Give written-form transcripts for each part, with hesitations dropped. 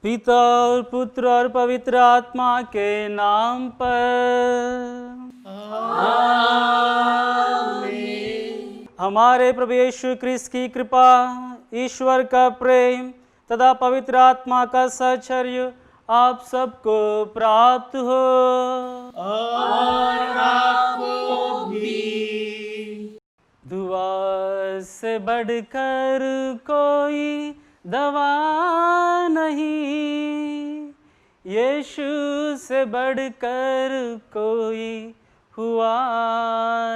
पिता और पुत्र और पवित्र आत्मा के नाम पर आमीन। हमारे प्रभु यीशु क्रिस्त की कृपा, ईश्वर का प्रेम तथा पवित्र आत्मा का साहचर्य आप सबको प्राप्त हो और आपको भी। दुआ से बढ़कर कोई दवा नहीं, यीशु से बढ़कर कोई हुआ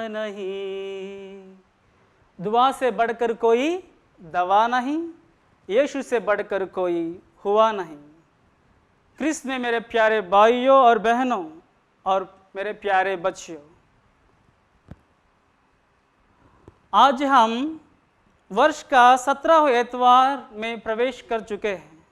नहीं। दुआ से बढ़कर कोई दवा नहीं, यीशु से बढ़कर कोई हुआ नहीं। क्रिस्त में मेरे प्यारे भाइयों और बहनों और मेरे प्यारे बच्चों, आज हम वर्ष का 17वां एतवार में प्रवेश कर चुके हैं।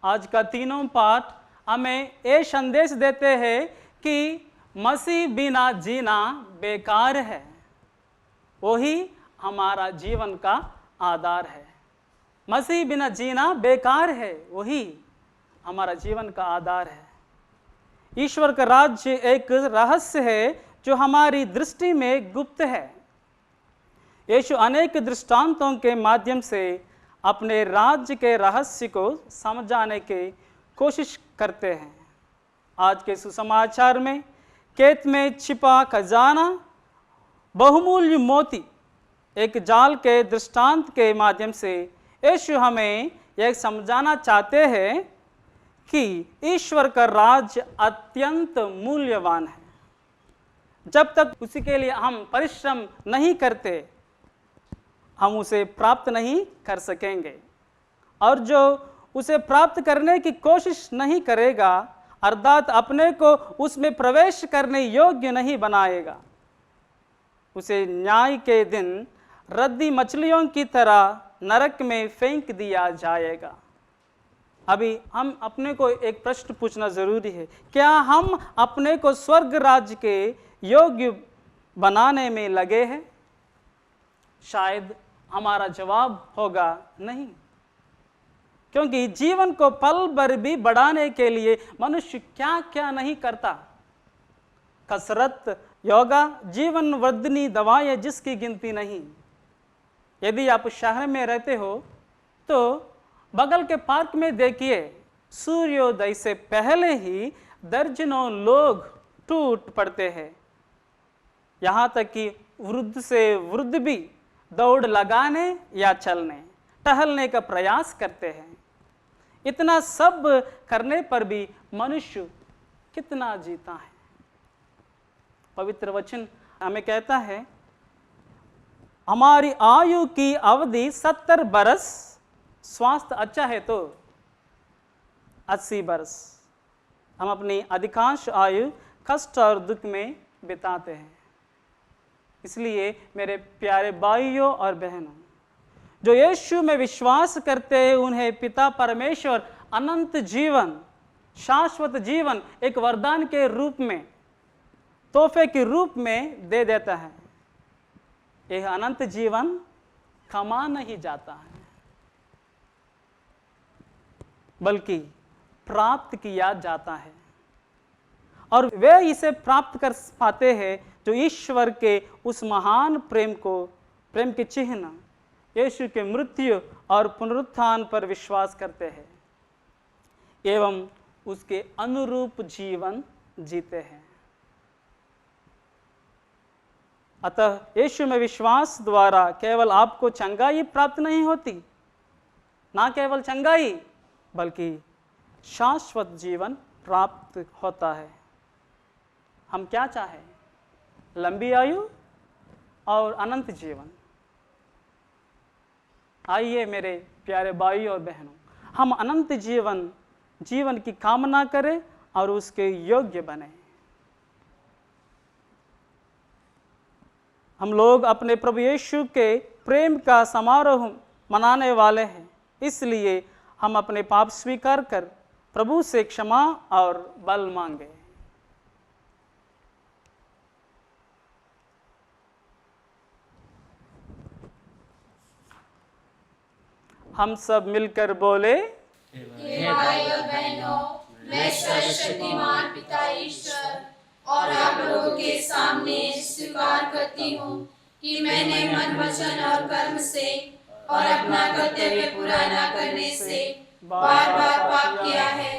आज का तीनों पाठ हमें ये संदेश देते हैं कि मसीह बिना जीना बेकार है, वही हमारा जीवन का आधार है। मसीह बिना जीना बेकार है, वही हमारा जीवन का आधार है। ईश्वर का राज्य एक रहस्य है जो हमारी दृष्टि में गुप्त है। यीशु अनेक दृष्टांतों के माध्यम से अपने राज्य के रहस्य को समझाने की कोशिश करते हैं। आज के सुसमाचार में खेत में छिपा खजाना, बहुमूल्य मोती, एक जाल के दृष्टांत के माध्यम से यीशु हमें यह समझाना चाहते हैं कि ईश्वर का राज्य अत्यंत मूल्यवान है। जब तक उसी के लिए हम परिश्रम नहीं करते, हम उसे प्राप्त नहीं कर सकेंगे, और जो उसे प्राप्त करने की कोशिश नहीं करेगा, अर्थात अपने को उसमें प्रवेश करने योग्य नहीं बनाएगा, उसे न्याय के दिन रद्दी मछलियों की तरह नरक में फेंक दिया जाएगा। अभी हम अपने को एक प्रश्न पूछना जरूरी है, क्या हम अपने को स्वर्ग राज्य के योग्य बनाने में लगे हैं? शायद हमारा जवाब होगा नहीं, क्योंकि जीवन को पल भर भी बढ़ाने के लिए मनुष्य क्या क्या नहीं करता। कसरत, योगा, जीवन वर्धनी दवाएं जिसकी गिनती नहीं। यदि आप शहर में रहते हो तो बगल के पार्क में देखिए, सूर्योदय से पहले ही दर्जनों लोग टूट पड़ते हैं। यहाँ तक कि वृद्ध से वृद्ध भी दौड़ लगाने या चलने टहलने का प्रयास करते हैं। इतना सब करने पर भी मनुष्य कितना जीता है? पवित्र वचन हमें कहता है, हमारी आयु की अवधि 70 बरस, स्वास्थ्य अच्छा है तो 80 बरस। हम अपनी अधिकांश आयु कष्ट और दुख में बिताते हैं। इसलिए मेरे प्यारे भाइयों और बहनों, जो यीशु में विश्वास करते हैं, उन्हें पिता परमेश्वर अनंत जीवन, शाश्वत जीवन एक वरदान के रूप में, तोहफे के रूप में दे देता है। यह अनंत जीवन कमा नहीं जाता है, बल्कि प्राप्त किया जाता है, और वे इसे प्राप्त कर पाते हैं जो ईश्वर के उस महान प्रेम के चिन्ह यीशु के मृत्यु और पुनरुत्थान पर विश्वास करते हैं एवं उसके अनुरूप जीवन जीते हैं। अतः यीशु में विश्वास द्वारा केवल आपको चंगाई प्राप्त नहीं होती, ना केवल चंगाई बल्कि शाश्वत जीवन प्राप्त होता है। हम क्या चाहें? लंबी आयु और अनंत जीवन। आइए मेरे प्यारे भाई और बहनों, हम अनंत जीवन की कामना करें और उसके योग्य बने। हम लोग अपने प्रभु यीशु के प्रेम का समारोह मनाने वाले हैं, इसलिए हम अपने पाप स्वीकार कर प्रभु से क्षमा और बल मांगे। हम सब मिलकर बोले, हे भाई और बहनों, मैं सर्वशक्तिमान पिता ईश्वर और आप लोगों के सामने स्वीकार करती हूँ कि मैंने मन, वचन और कर्म से और अपना कर्तव्य पूरा न करने से बार बार पाप किया है।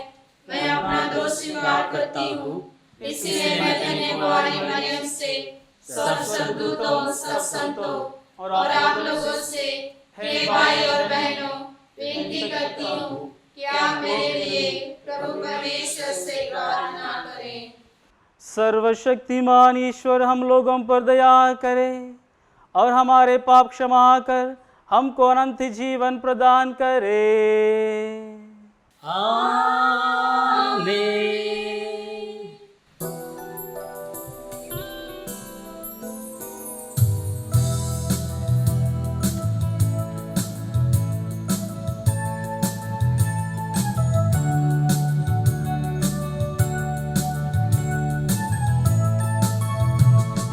मैं अपना दोष स्वीकार करती हूँ। इसलिए मैं धन्य कुंवारी मरियम से, सब स्वर्गदूतों, सब संतों और आप लोगों से, हे भाई और बहनों, विनती करती हूँ कि आप मेरे लिए प्रभु परमेश्वर से प्रार्थना करें। सर्वशक्तिमान ईश्वर हम लोगों पर दया करे और हमारे पाप क्षमा कर हमको अनंत जीवन प्रदान करे। आमीन।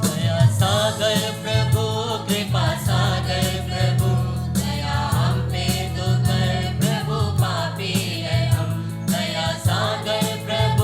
दया सागर प्रभु, कृपा सागर प्रभु, दया हम पे तो कर प्रभु, पापी है हम। दया सागर प्रभु,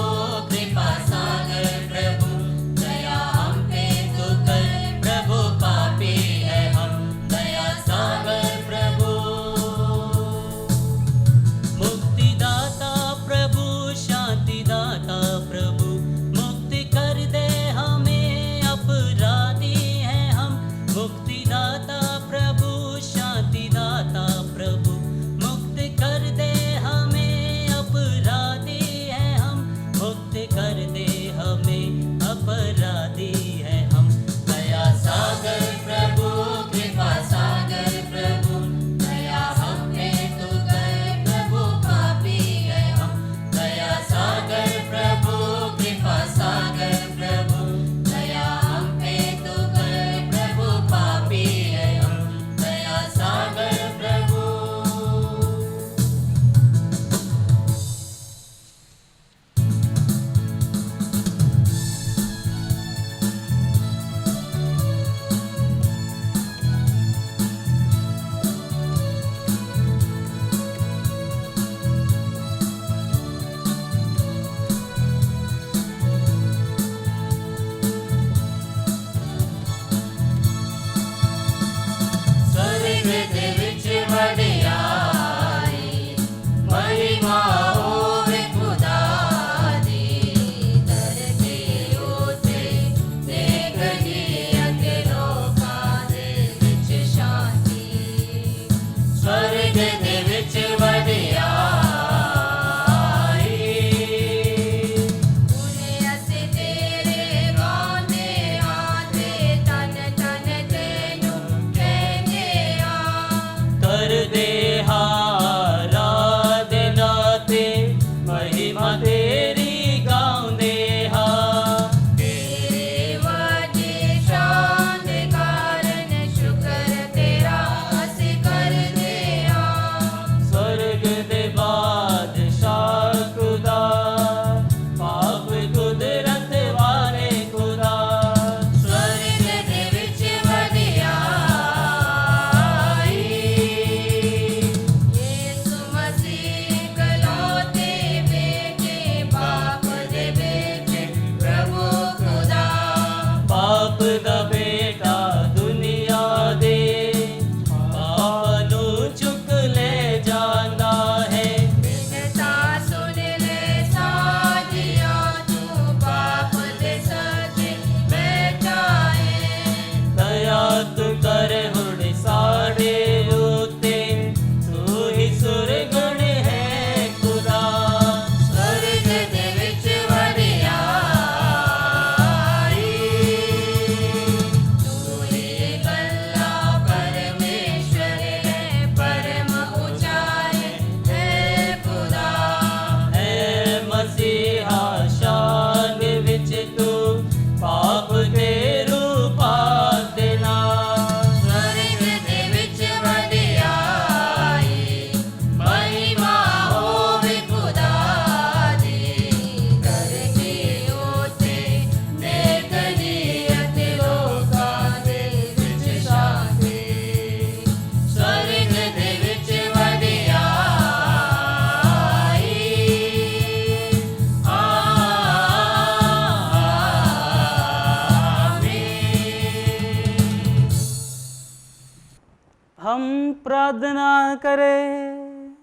हम प्रार्थना करें।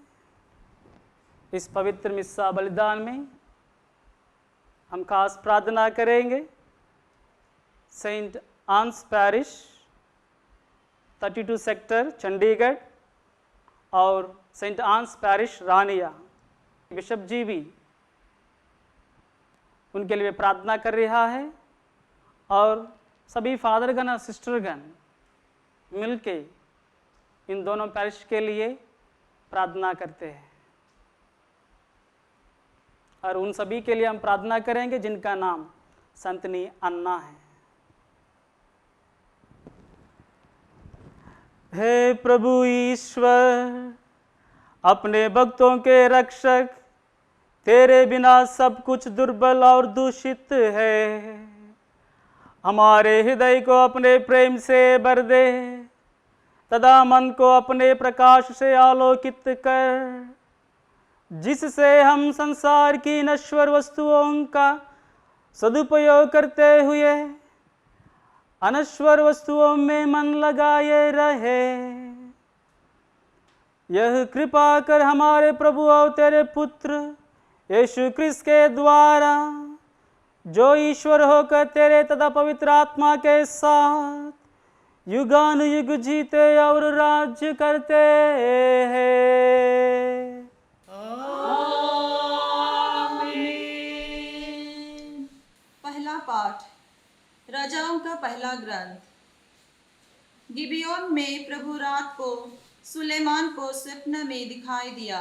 इस पवित्र मिस्सा बलिदान में हम खास प्रार्थना करेंगे Saint Anne's parish 32 sector Chandigarh और सेंट आंस पैरिश रानिया बिशप जी भी उनके लिए प्रार्थना कर रहा है और सभी फादरगण और सिस्टरगण मिलके इन दोनों पैरिश के लिए प्रार्थना करते हैं और उन सभी के लिए हम प्रार्थना करेंगे जिनका नाम संतनी अन्ना है। हे प्रभु ईश्वर, अपने भक्तों के रक्षक, तेरे बिना सब कुछ दुर्बल और दूषित है। हमारे हृदय को अपने प्रेम से भर दे तथा मन को अपने प्रकाश से आलोकित कर, जिससे हम संसार की नश्वर वस्तुओं का सदुपयोग करते हुए अनश्वर वस्तुओं में मन लगाए रहे। यह कृपा कर हमारे प्रभु और तेरे पुत्र यीशु क्रिस्त के द्वारा, जो ईश्वर होकर तेरे तथा पवित्र आत्मा के साथ युगानुयुग जीते और राज्य करते हैं। पहला पाठ राजाओं का पहला ग्रंथ। गिबियोन में प्रभु रात को सुलेमान को स्वप्न में दिखाई दिया।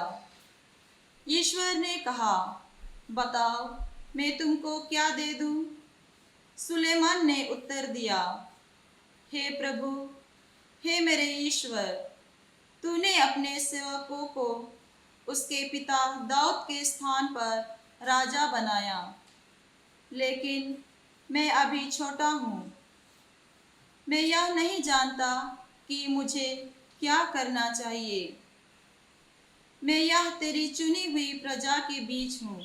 ईश्वर ने कहा, बताओ मैं तुमको क्या दे दूं? सुलेमान ने उत्तर दिया, हे प्रभु, हे मेरे ईश्वर, तूने अपने सेवकों को उसके पिता दाऊद के स्थान पर राजा बनाया, लेकिन मैं अभी छोटा हूँ। मैं यह नहीं जानता कि मुझे क्या करना चाहिए। मैं यह तेरी चुनी हुई प्रजा के बीच हूँ।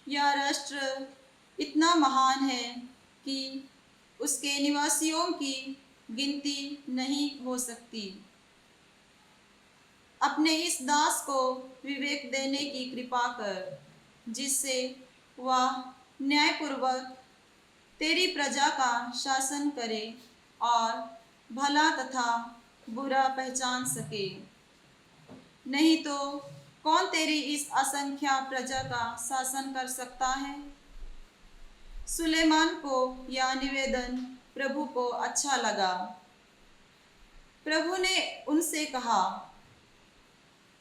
यह राष्ट्र इतना महान है कि उसके निवासियों की गिनती नहीं हो सकती। अपने इस दास को विवेक देने की कृपा कर, जिससे वह न्यायपूर्वक तेरी प्रजा का शासन करे और भला तथा बुरा पहचान सके। नहीं तो कौन तेरी इस असंख्या प्रजा का शासन कर सकता है? सुलेमान को यह निवेदन प्रभु को अच्छा लगा। प्रभु ने उनसे कहा,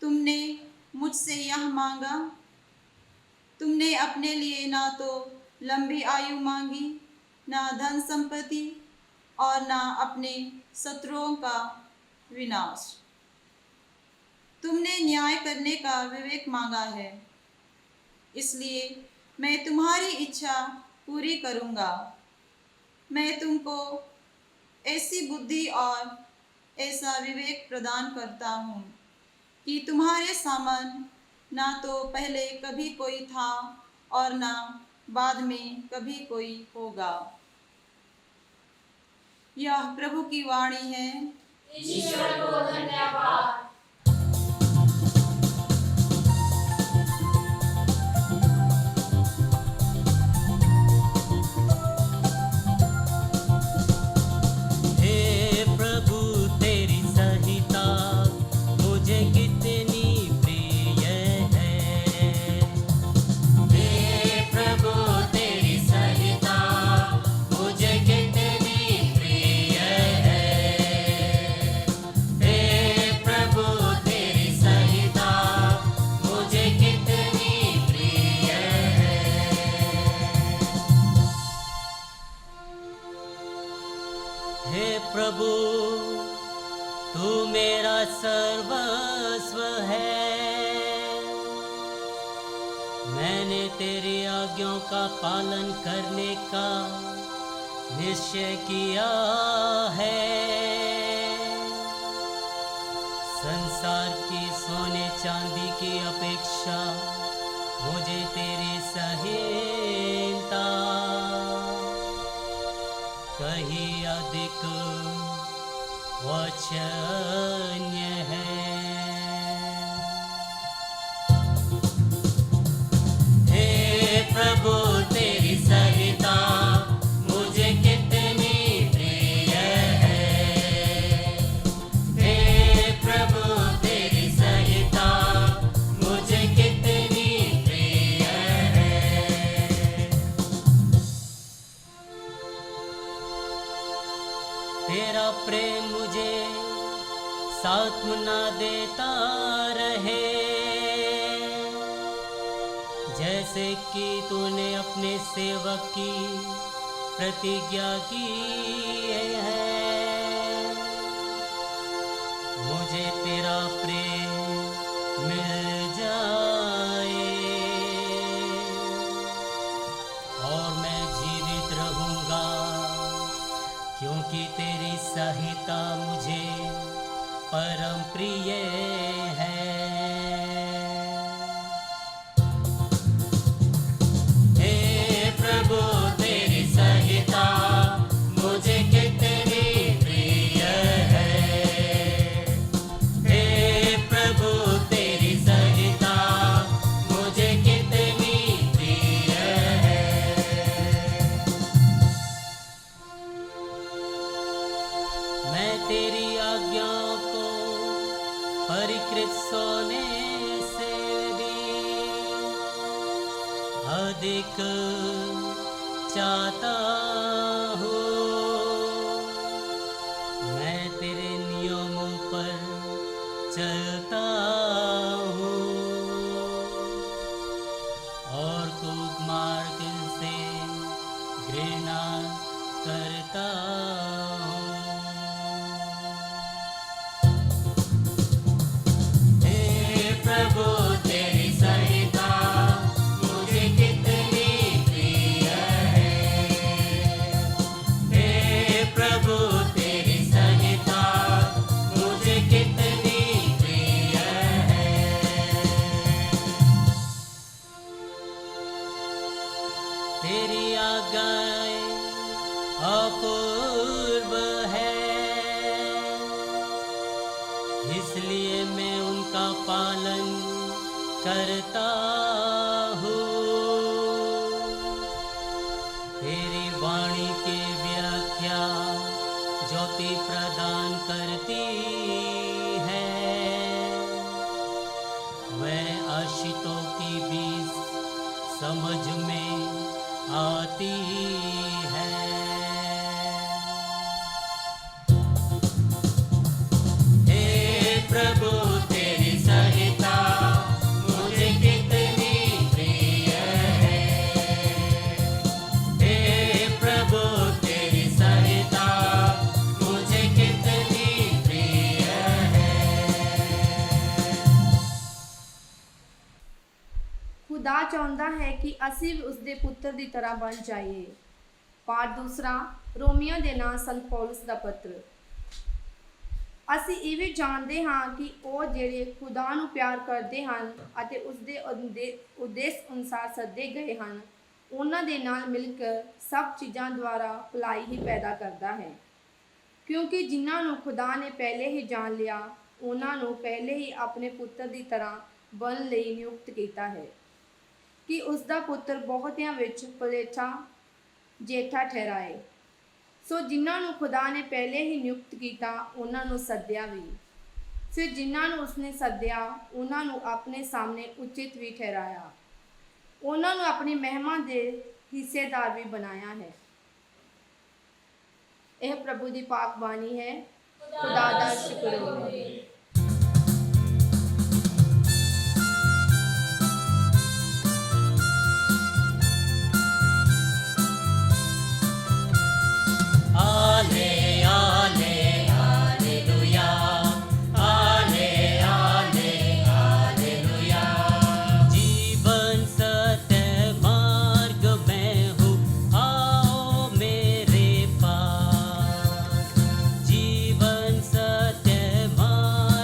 तुमने मुझसे यह मांगा। तुमने अपने लिए ना तो लंबी आयु मांगी, ना धन संपत्ति और ना अपने शत्रुओं का विनाश। तुमने न्याय करने का विवेक मांगा है, इसलिए मैं तुम्हारी इच्छा पूरी करूँगा। मैं तुमको ऐसी बुद्धि और ऐसा विवेक प्रदान करता हूँ कि तुम्हारे समान ना तो पहले कभी कोई था और ना बाद में कभी कोई होगा। यह प्रभु की वाणी है। ईश्वर को धन्यवाद। हे प्रभु तेरी संहिता मुझे कितनी प्रिय है। हे प्रभु तेरी संहिता मुझे कितनी प्रिय है। हे प्रभु तेरी संहिता मुझे कितनी प्रिय है। हे प्रभु तू मेरा सर्वस्व है। मैंने तेरी आज्ञाओं का पालन करने का निश्चय किया है। संसार की सोने चांदी की अपेक्षा मुझे तेरी संहिता कहीं अधिक वचन्य है। हे प्रभु तेरी संहिता मुझे कितनी प्रिय है। हे प्रभु तेरी संहिता मुझे कितनी प्रिय है। तेरा प्रेम मुझे सांत्वना देता रहे, जैसे कि तूने अपने सेवक की प्रतिज्ञा की है। मुझे तेरा प्रेम मिल जाए और मैं जीवित रहूंगा, क्योंकि तेरी संहिता मुझे परम प्रिय है। हे प्रभु तेरी संहिता मुझे कितनी प्रिय है। हे प्रभु तेरी संहिता मुझे कितनी प्रिय है। मैं तेरी आज्ञाओं को परिकृत सोने से भी अधिक चाहता हूँ। मैं तेरे नियमों पर चलता हूँ और कुमार्ग से घृणा करता हूँ। हे प्रभु तेरी संहिता मुझे कितनी प्रिय है। हे प्रभु तेरी संहिता मुझे कितनी प्रिय है। तेरी आज्ञाएं अपूर्व है, इसलिए मैं उनका पालन करता हूँ। तेरी वाणी की व्याख्या ज्योति प्रदान करती है। वह आशितों की भी समझ में आती है। हे प्रभु तेरी संहिता मुझे कितनी प्रिय है। हे प्रभु तेरी संहिता मुझे कितनी प्रिय है। खुदा चाਹੁੰਦਾ ਹੈ ਕਿ ਅਸੀਂ ਵੀ ਉਸਦੇ ਪੁੱਤਰ ਦੀ ਤਰ੍ਹਾਂ ਬਣ ਜਾਈਏ। ਪਾਠ ਦੂਸਰਾ ਰੋਮੀਆਂ ਦੇ ਨਾਂ ਸੰਤ ਪੌਲਸ ਦਾ ਪੱਤਰ। ਅਸੀਂ ਇਹ ਵੀ ਜਾਣਦੇ ਹਾਂ ਕਿ ਉਹ ਜਿਹੜੇ ਖੁਦਾ ਨੂੰ ਪਿਆਰ ਕਰਦੇ ਹਨ ਅਤੇ ਉਸਦੇ ਉਦੇਸ਼ ਅਨੁਸਾਰ ਸੱਦੇ ਗਏ ਹਨ, ਉਹਨਾਂ ਦੇ ਨਾਲ ਮਿਲ ਕੇ ਸਭ ਚੀਜ਼ਾਂ ਦੁਆਰਾ ਭਲਾਈ ਹੀ ਪੈਦਾ ਕਰਦਾ ਹੈ। ਕਿਉਂਕਿ ਜਿਨ੍ਹਾਂ ਨੂੰ ਖੁਦਾ ਨੇ ਪਹਿਲੇ ਹੀ ਜਾਣ ਲਿਆ, ਉਹਨਾਂ ਨੂੰ ਪਹਿਲੇ ਹੀ ਆਪਣੇ ਪੁੱਤਰ ਦੀ ਤਰ੍ਹਾਂ ਬਣਨ ਲਈ ਨਿਯੁਕਤ ਕੀਤਾ ਹੈ ਕਿ ਉਸ ਦਾ ਪੁੱਤਰ ਬਹੁਤਿਆਂ ਵਿੱਚ ਪਲੇਠਾ ਜੇਠਾ ਠਹਿਰਾਏ। ਸੋ ਜਿਨ੍ਹਾਂ ਨੂੰ ਖੁਦਾ ਨੇ ਪਹਿਲੇ ਹੀ ਨਿਯੁਕਤ ਕੀਤਾ, ਉਹਨਾਂ ਨੂੰ ਸੱਦਿਆ ਵੀ। ਫਿਰ ਜਿਨ੍ਹਾਂ ਨੂੰ ਉਸਨੇ ਸੱਦਿਆ, ਉਹਨਾਂ ਨੂੰ ਆਪਣੇ ਸਾਹਮਣੇ ਉਚਿਤ ਵੀ ਠਹਿਰਾਇਆ। ਉਹਨਾਂ ਨੂੰ ਆਪਣੀ ਮਹਿਮਾ ਦੇ ਹਿੱਸੇਦਾਰ ਵੀ ਬਣਾਇਆ ਹੈ। ਇਹ ਪ੍ਰਭੂ ਦੀ ਪਾਕ ਬਾਣੀ ਹੈ। ਖੁਦਾ ਦਾ ਸ਼ੁਕਰ ਹੋਵੇ। आले आले हालेलुया, आले आले हालेलुया। जीवन सत्य मार्ग में हूँ, आओ मेरे पास। जीवन सत्य मार्ग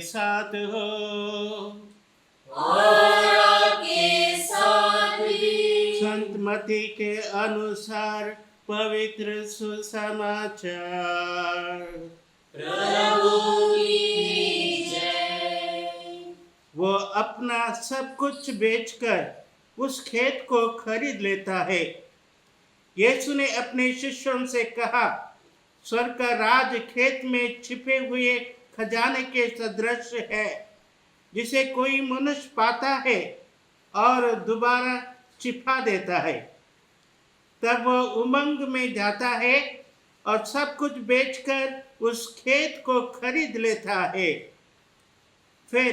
साथ हो। संत मती के अनुसार पवित्र सुसमाचार। वो अपना सब कुछ बेचकर उस खेत को खरीद लेता है। यीशु ने अपने शिष्यों से कहा, स्वर्ग का राज खेत में छिपे हुए खजाने के सदृश है, जिसे कोई मनुष्य पाता है और दोबारा छिपा देता है। तब वो उमंग में जाता है और सब कुछ बेचकर उस खेत को खरीद लेता है। फिर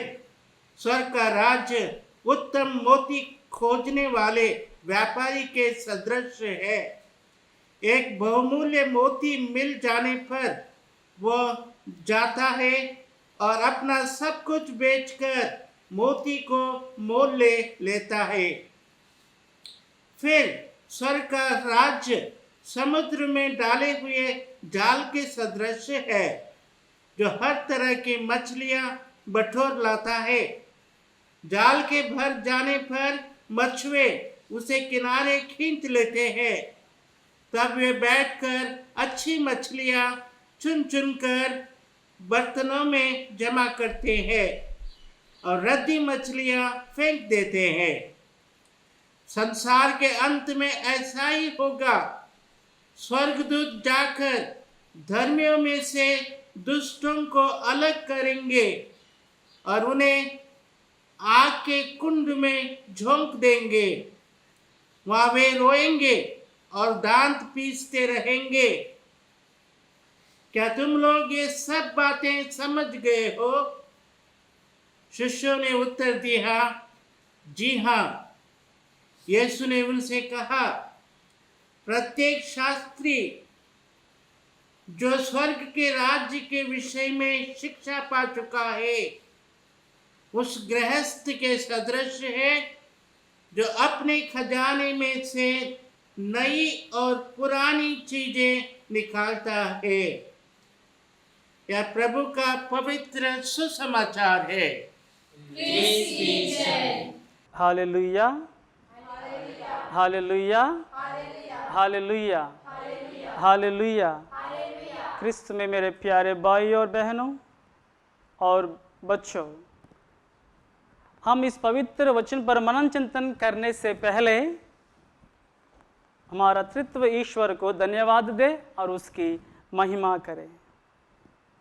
स्वर्ग का राज्य उत्तम मोती खोजने वाले व्यापारी के सदृश है। एक बहुमूल्य मोती मिल जाने पर वो जाता है और अपना सब कुछ बेचकर मोती को मोल ले लेता है। फिर स्वर्ग का राज्य समुद्र में डाले हुए जाल के सदृश है, जो हर तरह की मछलियां बटोर लाता है। जाल के भर जाने पर मछुए उसे किनारे खींच लेते हैं। तब वे बैठकर अच्छी मछलियां चुन चुन कर बर्तनों में जमा करते हैं और रद्दी मछलियां फेंक देते हैं। संसार के अंत में ऐसा ही होगा। स्वर्गदूत जाकर धर्मियों में से दुष्टों को अलग करेंगे और उन्हें आग के कुंड में झोंक देंगे। वहां वे रोएंगे और दांत पीसते रहेंगे। क्या तुम लोग ये सब बातें समझ गए हो? शिष्यों ने उत्तर दिया, जी हाँ। यीशु ने उनसे कहा, प्रत्येक शास्त्री जो स्वर्ग के राज्य के विषय में शिक्षा पा चुका है, उस गृहस्थ के सदृश है जो अपने खजाने में से नई और पुरानी चीजें निकालता है। यह प्रभु का पवित्र सुसमाचार है। हालेलुया, हालेलुया, हालेलुया, हालेलुया। क्रिस्त में मेरे प्यारे भाई और बहनों और बच्चों, हम इस पवित्र वचन पर मनन चिंतन करने से पहले हमारा तृत्व ईश्वर को धन्यवाद दे और उसकी महिमा करें।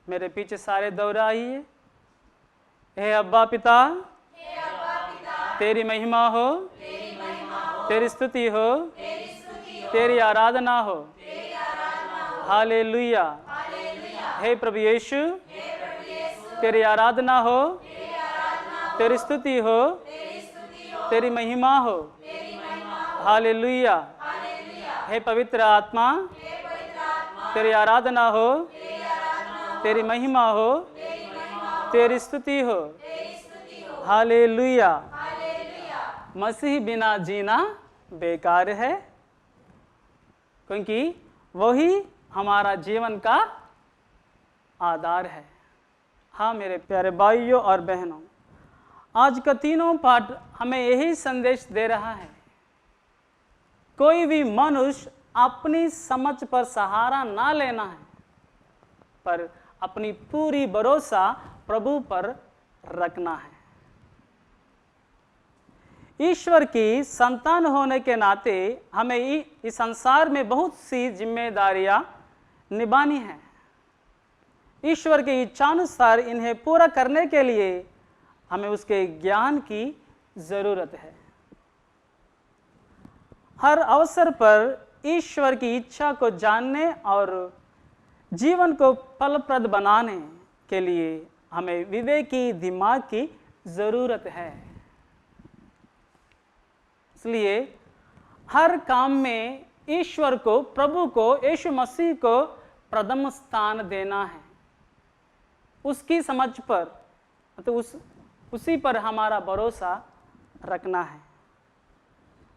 मेरे पीछे सारे दोहराइए। हे अब्बा पिता, तेरी महिमा हो, तेरी स्तुति हो, तेरी आराधना हो। हालेलुया। हे प्रभु यीशु, तेरी आराधना हो, तेरी स्तुति हो, तेरी महिमा हो। हालेलुया। हे पवित्र आत्मा, तेरी आराधना हो, तेरी महिमा हो, तेरी स्तुति हो। हालेलुया। मसीह बिना जीना बेकार है, क्योंकि वही हमारा जीवन का आधार है। हाँ मेरे प्यारे भाइयों और बहनों, आज का तीनों पाठ हमें यही संदेश दे रहा है। कोई भी मनुष्य अपनी समझ पर सहारा ना लेना है, पर अपनी पूरी भरोसा प्रभु पर रखना है। ईश्वर की संतान होने के नाते हमें इस संसार में बहुत सी जिम्मेदारियां निभानी हैं। ईश्वर की इच्छानुसार इन्हें पूरा करने के लिए हमें उसके ज्ञान की ज़रूरत है। हर अवसर पर ईश्वर की इच्छा को जानने और जीवन को फलप्रद बनाने के लिए हमें विवेकी दिमाग की ज़रूरत है। इसलिए हर काम में ईश्वर को, प्रभु को, यीशु मसीह को प्रथम स्थान देना है। उसकी समझ पर तो उसी पर हमारा भरोसा रखना है।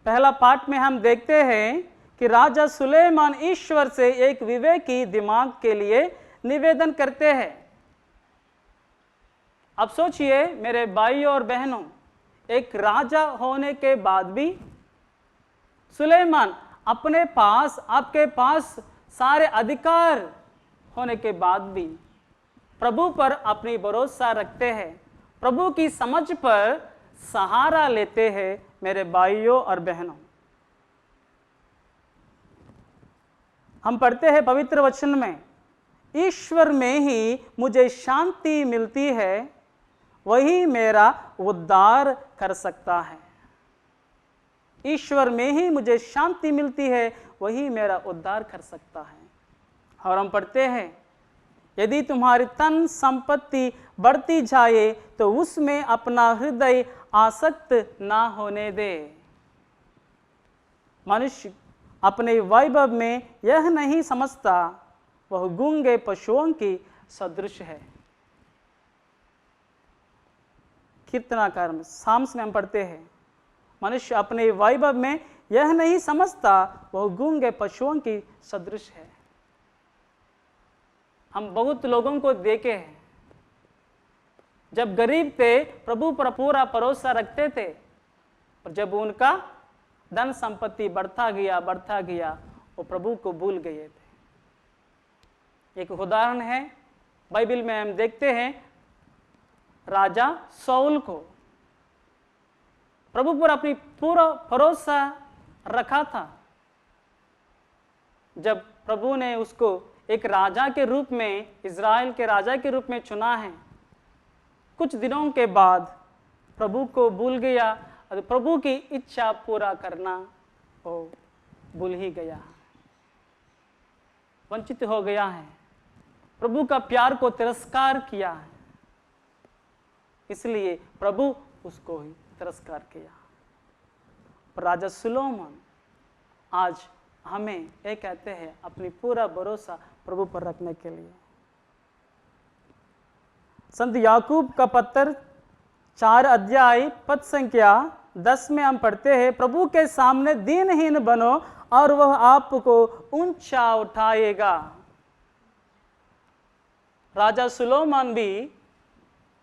पहला पाठ में हम देखते हैं कि राजा सुलेमान ईश्वर से एक विवेकी दिमाग के लिए निवेदन करते हैं। अब सोचिए मेरे भाइयों और बहनों, एक राजा होने के बाद भी सुलेमान अपने पास, आपके पास सारे अधिकार होने के बाद भी प्रभु पर अपनी भरोसा रखते हैं, प्रभु की समझ पर सहारा लेते हैं। मेरे भाइयों और बहनों, हम पढ़ते हैं पवित्र वचन में, ईश्वर में ही मुझे शांति मिलती है, वही मेरा उद्धार कर सकता है। ईश्वर में ही मुझे शांति मिलती है, वही मेरा उद्धार कर सकता है। और हम पढ़ते हैं, यदि तुम्हारी तन संपत्ति बढ़ती जाए तो उसमें अपना हृदय आसक्त ना होने दे। मनुष्य अपने वैभव में यह नहीं समझता, वह गूंगे पशुओं की सदृश है। कीर्तनाकार में, साम्स में हम पढ़ते हैं, मनुष्य अपने वैभव में यह नहीं समझता, वह गूंगे पशुओं की सदृश है। हम बहुत लोगों को देखे हैं, जब गरीब थे प्रभु पर पूरा भरोसा रखते थे, और जब उनका धन संपत्ति बढ़ता गया वो प्रभु को भूल गए थे। एक उदाहरण है, बाइबल में हम देखते हैं राजा शाऊल को प्रभु पर अपनी पूरा भरोसा रखा था। जब प्रभु ने उसको एक राजा के रूप में, इज़राइल के राजा के रूप में चुना है, कुछ दिनों के बाद प्रभु को भूल गया और प्रभु की इच्छा पूरा करना वो भूल ही गया, वंचित हो गया है, प्रभु का प्यार को तिरस्कार किया है, इसलिए प्रभु उसको ही तिरस्कार किया। पर राजा सुलोमन आज हमें ये कहते हैं अपनी पूरा भरोसा प्रभु पर रखने के लिए। संत याकूब का पत्र 4 अध्याय पद संख्या 10 में हम पढ़ते हैं, प्रभु के सामने दीनहीन बनो और वह आपको ऊंचा उठाएगा। राजा सुलोमन भी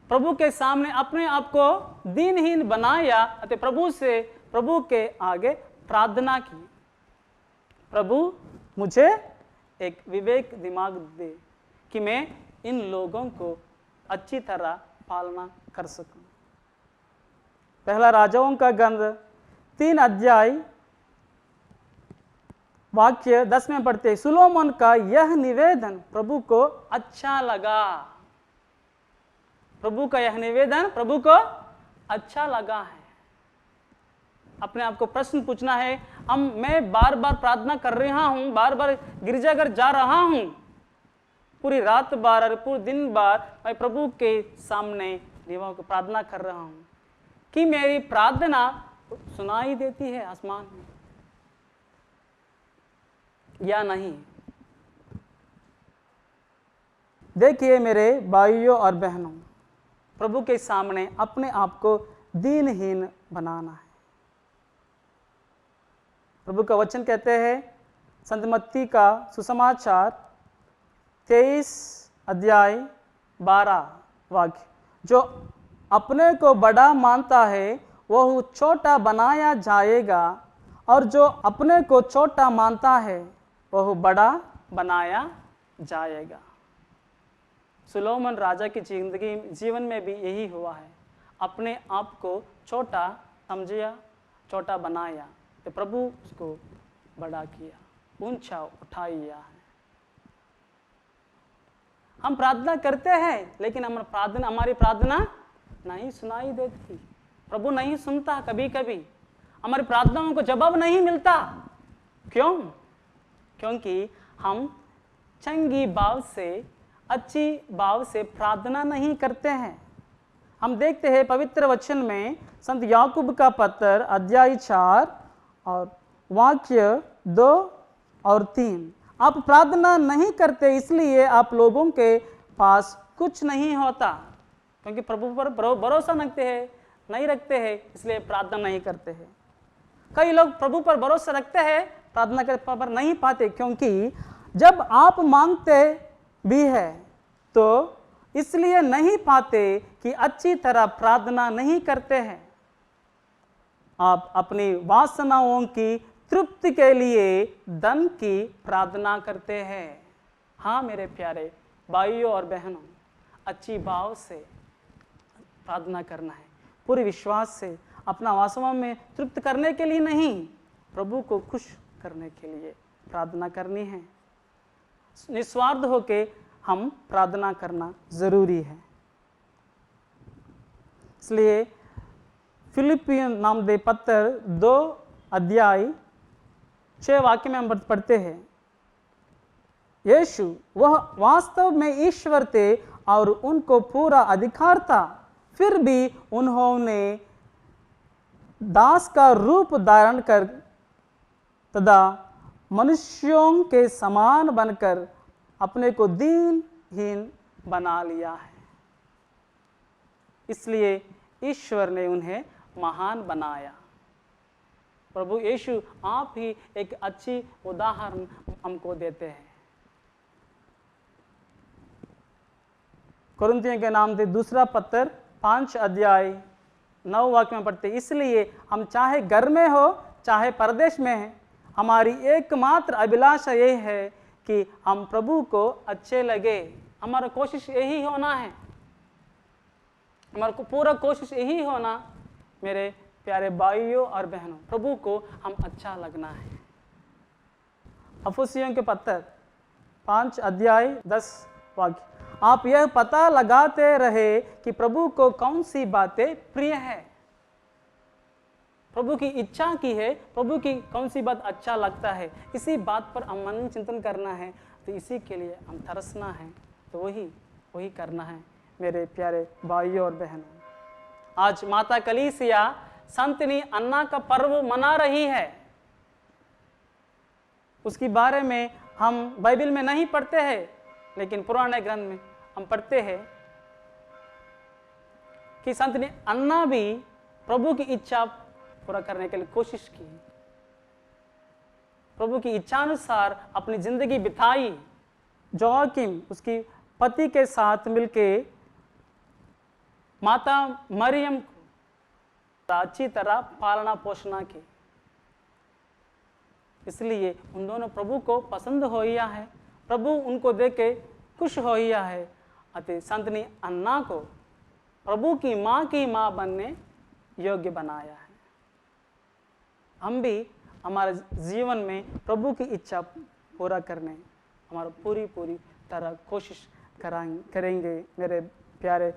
प्रभु के सामने अपने आप को दीनहीन बनाया, प्रभु के आगे प्रार्थना की, प्रभु मुझे एक विवेक दिमाग दे कि मैं इन लोगों को अच्छी तरह पालना कर सकूं। पहला राजाओं का ग्रंथ 3 अध्याय वाक्य 10 में पढ़ते हैं, सुलोमन का यह निवेदन प्रभु को अच्छा लगा। प्रभु का यह निवेदन प्रभु को अच्छा लगा है। अपने आप को प्रश्न पूछना है, मैं बार बार प्रार्थना कर रहा हूं, बार बार गिरजाघर जा रहा हूं, पूरी रात बार और पूरे दिन बार मैं प्रभु के सामने देवों को प्रार्थना कर रहा हूं, कि मेरी प्रार्थना सुनाई देती है आसमान में या नहीं। देखिए मेरे भाइयों और बहनों, प्रभु के सामने अपने आप को दीनहीन बनाना है। प्रभु का वचन कहते हैं, संत मत्ती का सुसमाचार 23 अध्याय 12 वाक्य, जो अपने को बड़ा मानता है वह छोटा बनाया जाएगा, और जो अपने को छोटा मानता है वह बड़ा बनाया जाएगा। सुलोमन राजा की जीवन में भी यही हुआ है, अपने आप को छोटा समझिया, छोटा बनाया, तो प्रभु उसको बड़ा किया, ऊंचा उठाया है। हम प्रार्थना करते हैं लेकिन हमारी प्रार्थना नहीं सुनाई देती, प्रभु नहीं सुनता, कभी कभी हमारी प्रार्थनाओं को जवाब नहीं मिलता। क्यों? क्योंकि हम चंगी भाव से, अच्छी भाव से प्रार्थना नहीं करते हैं। हम देखते हैं पवित्र वचन में संत याकूब का पत्र अध्याय 4 और वाक्य 2 और 3, आप प्रार्थना नहीं करते इसलिए आप लोगों के पास कुछ नहीं होता, क्योंकि प्रभु पर भरोसा नहीं रखते हैं इसलिए प्रार्थना नहीं करते हैं। कई लोग प्रभु पर भरोसा रखते हैं, प्रार्थना कर नहीं पाते, क्योंकि जब आप मांगते भी है तो इसलिए नहीं पाते कि अच्छी तरह प्रार्थना नहीं करते हैं। आप अपनी वासनाओं की तृप्ति के लिए धन की प्रार्थना करते हैं। हाँ मेरे प्यारे भाइयों और बहनों, अच्छी भाव से प्रार्थना करना है, पूरे विश्वास से, अपना वासनाओं में तृप्त करने के लिए नहीं, प्रभु को खुश करने के लिए प्रार्थना करनी है। निस्वार्थ होके हम प्रार्थना करना जरूरी है। इसलिए फिलिपियन नाम दे पत्र 2 अध्याय 6 वाक्य में हम पढ़ते हैं, यीशु वह वास्तव में ईश्वर थे और उनको पूरा अधिकार था, फिर भी उन्होंने दास का रूप धारण कर तथा मनुष्यों के समान बनकर अपने को दीनहीन बना लिया है। इसलिए ईश्वर ने उन्हें महान बनाया। प्रभु यीशु आप ही एक अच्छी उदाहरण हमको देते हैं। कुरिन्थियों के नाम से दूसरा पत्र 5 अध्याय 9 वाक्य में पढ़ते, इसलिए हम चाहे घर में हो चाहे परदेश में हैं, हमारी एकमात्र अभिलाषा ये है कि हम प्रभु को अच्छे लगे। हमारा कोशिश यही होना है, हमारा को पूरा कोशिश यही होना मेरे प्यारे भाइयों और बहनों, प्रभु को हम अच्छा लगना है। अफुसियों के पत्र 5 अध्याय 10 वाक्य, आप यह पता लगाते रहे कि प्रभु को कौन सी बातें प्रिय है। प्रभु की इच्छा की है, प्रभु की कौन सी बात अच्छा लगता है, इसी बात पर हम मन चिंतन करना है। तो इसी के लिए हम तरसना है, तो वही करना है मेरे प्यारे भाइयों और बहनों। आज माता कलीसिया संतनी अन्ना का पर्व मना रही है। उसके बारे में हम बाइबल में नहीं पढ़ते हैं, लेकिन पुराने ग्रंथ में हम पढ़ते हैं कि संतनी अन्ना भी प्रभु की इच्छा पूरा करने के लिए कोशिश की, प्रभु की इच्छानुसार अपनी जिंदगी बिताई। जोआकिम उसकी पति के साथ मिलके माता मरियम को अच्छी तरह पालना पोषणा की, इसलिए उन दोनों प्रभु को पसंद होइया है, प्रभु उनको देख के खुश होइया है। अतः संतनी अन्ना को प्रभु की माँ बनने योग्य बनाया है। हम भी हमारे जीवन में प्रभु की इच्छा पूरा करने हमारा पूरी तरह कोशिश करेंगे मेरे प्यारे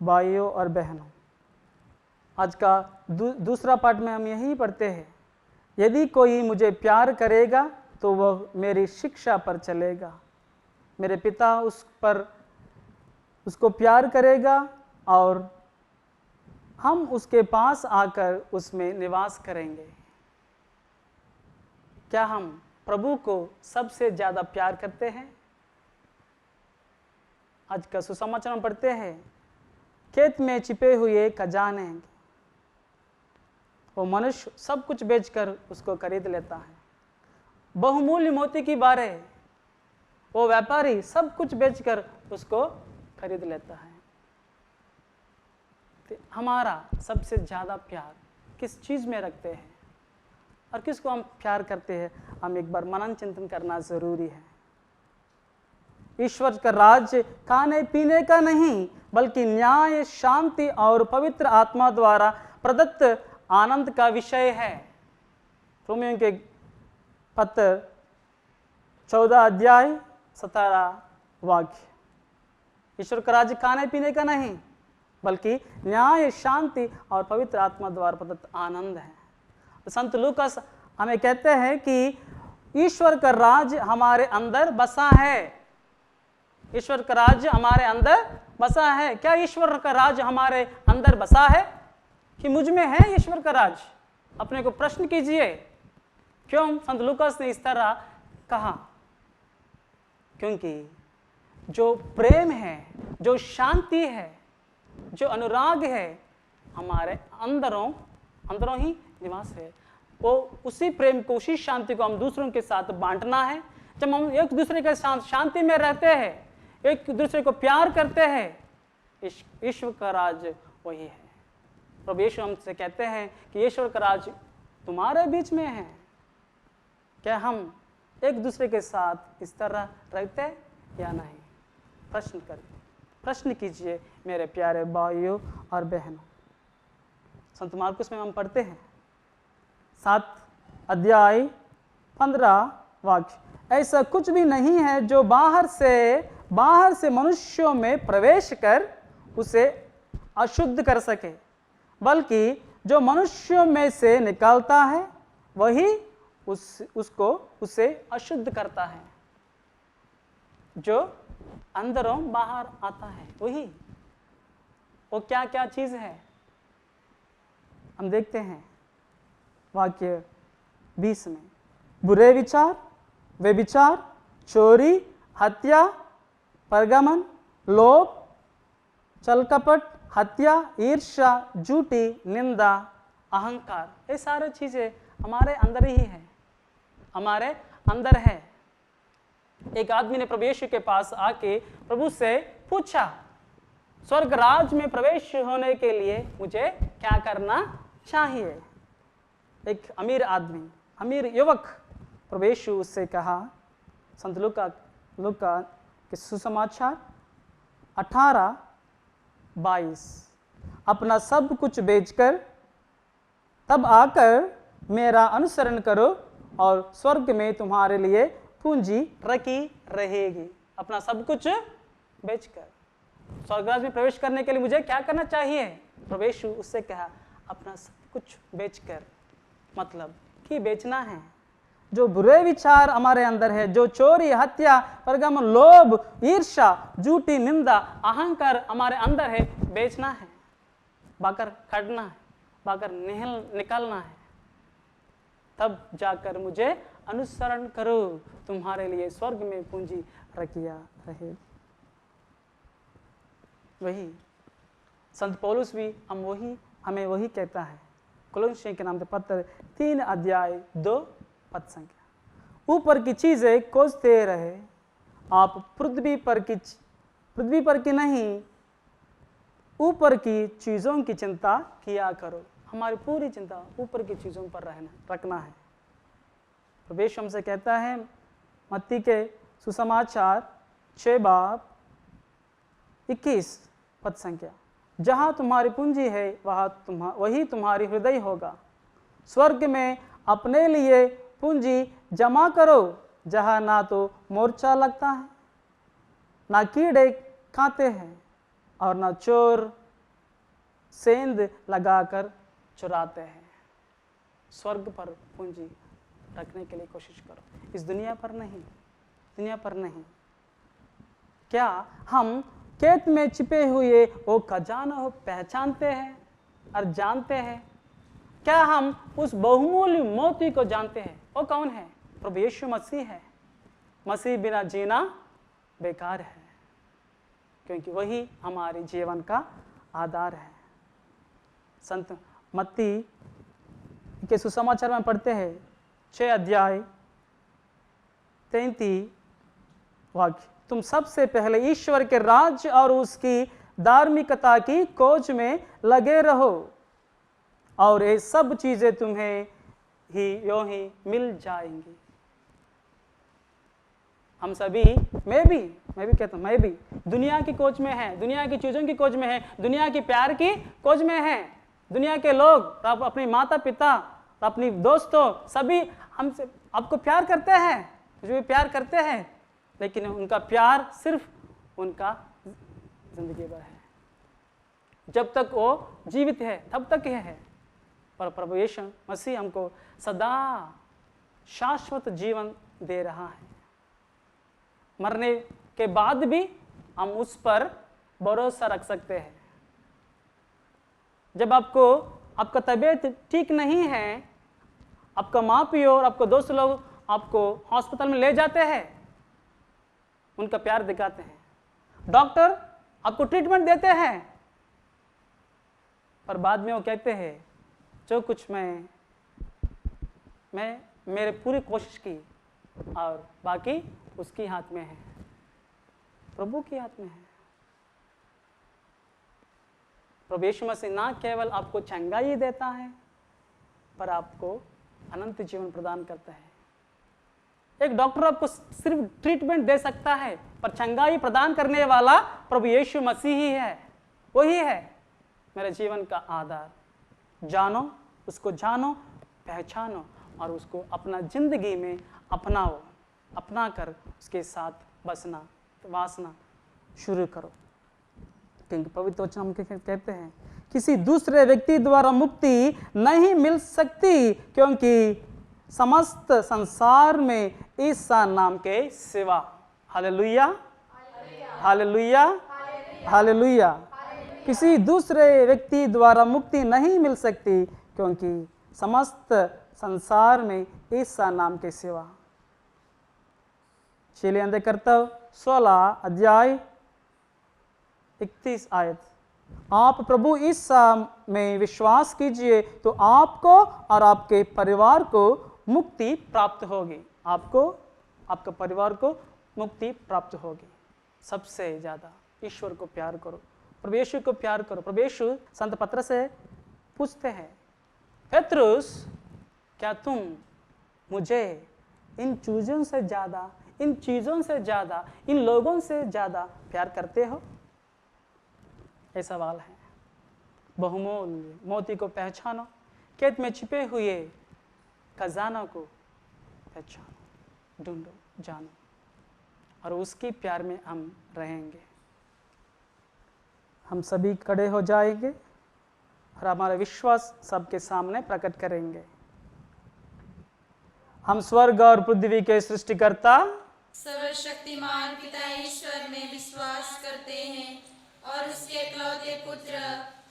भाइयों और बहनों। आज का दूसरा पाठ में हम यही पढ़ते हैं, यदि कोई मुझे प्यार करेगा तो वह मेरी शिक्षा पर चलेगा, मेरे पिता उसको प्यार करेगा और हम उसके पास आकर उसमें निवास करेंगे। क्या हम प्रभु को सबसे ज्यादा प्यार करते हैं? आज का सुसमाचार में पढ़ते हैं, खेत में छिपे हुए खजाने, वो मनुष्य सब कुछ बेचकर उसको खरीद लेता है। बहुमूल्य मोती की बारे, वो व्यापारी सब कुछ बेचकर उसको खरीद लेता है। तो हमारा सबसे ज्यादा प्यार किस चीज में रखते हैं और किसको हम प्यार करते हैं, हम एक बार मनन चिंतन करना जरूरी है। ईश्वर का राज्य खाने पीने का नहीं, बल्कि न्याय, शांति और पवित्र आत्मा द्वारा प्रदत्त आनंद का विषय है। रोमियों के पत्र 14 अध्याय 17 वाक्य, ईश्वर का राज्य खाने पीने का नहीं, बल्कि न्याय, शांति और पवित्र आत्मा द्वारा प्रदत्त आनंद है। तो संत लूकास हमें कहते हैं कि ईश्वर का राज्य हमारे अंदर बसा है। ईश्वर का राज्य हमारे अंदर बसा है। क्या ईश्वर का राज्य हमारे अंदर बसा है कि मुझ में है ईश्वर का राज्य? अपने को प्रश्न कीजिए, क्यों संत लूकास ने इस तरह कहा? क्योंकि जो प्रेम है, जो शांति है, जो अनुराग है, हमारे अंदरों ही निवास है। वो उसी प्रेम को, उसी शांति को हम दूसरों के साथ बांटना है। जब हम एक दूसरे के साथ शांति में रहते हैं, एक दूसरे को प्यार करते हैं, ईश्वर का राज वही है। प्रभु यीशु हमसे कहते हैं कि ईश्वर का राज तुम्हारे बीच में है। क्या हम एक दूसरे के साथ इस तरह रहते या नहीं? प्रश्न कीजिए मेरे प्यारे भाइयों और बहनों। संत मार्कुस में हम पढ़ते हैं 7 अध्याय 15 वाक्य, ऐसा कुछ भी नहीं है जो बाहर से मनुष्यों में प्रवेश कर उसे अशुद्ध कर सके, बल्कि जो मनुष्यों में से निकलता है वही उसे अशुद्ध करता है। जो अंदरों बाहर आता है वही, वो क्या क्या चीज है हम देखते हैं वाक्य 20 में। बुरे विचार, व्यभिचार, चोरी, हत्या, परगमन, लोभ, छलकपट, हत्या, ईर्ष्या, झूठी निंदा, अहंकार, ये सारी चीजें हमारे अंदर ही है, हमारे अंदर है। एक आदमी ने प्रभु यीशु के पास आके प्रभु से पूछा, स्वर्ग राज में प्रवेश होने के लिए मुझे क्या करना चाहिए? एक अमीर आदमी, अमीर युवक, प्रभु यीशु उससे कहा, संत लूका के सुसमाचार 18:22, अपना सब कुछ बेचकर तब आकर मेरा अनुसरण करो और स्वर्ग में तुम्हारे लिए पूंजी रखी रहेगी। अपना सब कुछ बेचकर स्वर्गराज में प्रवेश करने के लिए मुझे क्या करना चाहिए? प्रभु यीशु उससे कहा, अपना सब कुछ बेचकर, मतलब कि बेचना है। जो बुरे विचार हमारे अंदर है, जो चोरी, हत्या, परगमन, लोभ, ईर्ष्या, झूठी निंदा, अहंकार हमारे अंदर है, बेचना है, बाहर काटना है, बाहर निकालना है। तब जाकर मुझे अनुसरण करो, तुम्हारे लिए स्वर्ग में पूंजी रखिया रहे। वही संत पौलुस भी हमें वही कहता है। कोलोस्सियों के नाम के पत्र 3 अध्याय 2 पद संख्या, ऊपर की चीजें खोजते रहे, आप पृथ्वी पर की नहीं, ऊपर की चीजों की चिंता किया करो। हमारी पूरी चिंता ऊपर की चीजों पर रखना है। प्रभु यीशु हमसे कहता है मत्ती के सुसमाचार 6:21 पद संख्या, जहाँ तुम्हारी पूंजी है वही तुम्हारी हृदय होगा। स्वर्ग में अपने लिए पूंजी जमा करो, जहाँ ना तो मोर्चा लगता है, ना कीड़े खाते हैं, और ना चोर सेंध लगाकर चुराते हैं। स्वर्ग पर पूंजी रखने के लिए कोशिश करो, इस दुनिया पर नहीं। क्या हम खेत में छिपे हुए वो खजाना हो पहचानते हैं और जानते हैं? क्या हम उस बहुमूल्य मोती को जानते हैं? वो कौन है? प्रभु यीशु मसीह है। मसीह बिना जीना बेकार है, क्योंकि वही हमारे जीवन का आधार है। संत मत्ती के सुसमाचार में पढ़ते हैं 6 अध्याय 33 वाक्य, तुम सबसे पहले ईश्वर के राज्य और उसकी धार्मिकता की खोज में लगे रहो और ये सब चीजें तुम्हें यूं ही मिल जाएंगी। हम सभी, मैं भी कहता हूं, मैं भी दुनिया की खोज में है, दुनिया की चीजों की खोज में है, दुनिया की प्यार की खोज में है। दुनिया के लोग, अपने माता पिता, अपनी दोस्तों, सभी हमसे आपको प्यार करते हैं, मुझे भी प्यार करते हैं, लेकिन उनका प्यार सिर्फ उनका जिंदगी भर है। जब तक वो जीवित है तब तक यह है। पर प्रभु यीशु मसीह हमको सदा शाश्वत जीवन दे रहा है। मरने के बाद भी हम उस पर भरोसा रख सकते हैं। जब आपका तबीयत ठीक नहीं है, आपका माँ पियो और आपको दोस्त लोग आपको हॉस्पिटल में ले जाते हैं, उनका प्यार दिखाते हैं, डॉक्टर आपको ट्रीटमेंट देते हैं, पर बाद में वो कहते हैं जो कुछ मैं मेरे पूरी कोशिश की और बाकी उसके हाथ में है। प्रभु के हाथ में है। प्रभु यीशु मसीह ना केवल आपको चंगाई देता है, पर आपको अनंत जीवन प्रदान करता है। एक डॉक्टर आपको सिर्फ ट्रीटमेंट दे सकता है, पर चंगाई प्रदान करने वाला प्रभु यीशु मसीह ही है। वही है मेरे जीवन का आधार। जानो, उसको जानो, पहचानो और उसको अपना जिंदगी में अपनाओ, अपना कर उसके साथ बसना, वासना शुरू करो। क्योंकि पवित्र वचन हम कहते हैं किसी दूसरे व्यक्ति द्वारा मुक्ति नहीं मिल सकती, क्योंकि समस्त संसार में ईसा नाम के सिवा, हालेलुया, हालेलुया, हालेलुया, किसी दूसरे व्यक्ति द्वारा मुक्ति नहीं मिल सकती, क्योंकि समस्त संसार में ईसा नाम के सिवा। चलिए अंदर कर्तव्य 16 अध्याय 31 आयत। आप प्रभु ईसा में विश्वास कीजिए तो आपको और आपके परिवार को मुक्ति प्राप्त होगी। आपको, आपके परिवार को मुक्ति प्राप्त होगी। सबसे ज़्यादा ईश्वर को प्यार करो, प्रभु यीशु को प्यार करो। प्रभु यीशु संत पत्र से पूछते हैं, पेत्रुस, क्या तुम मुझे इन चीज़ों से ज़्यादा, इन चीज़ों से ज़्यादा, इन लोगों से ज़्यादा प्यार करते हो? ये सवाल है। बहुमूल्य मोती को पहचानो, खेत में छिपे हुए खजानों को पहचानो, ढूंढो, जानो, और उसकी प्यार में हम रहेंगे। हम सभी खड़े हो जाएंगे और हमारा विश्वास सबके सामने प्रकट करेंगे। हम स्वर्ग और पृथ्वी के सृष्टिकर्ता सर्वशक्तिमान पिता ईश्वर में विश्वास करते हैं और उसके इकलौते पुत्र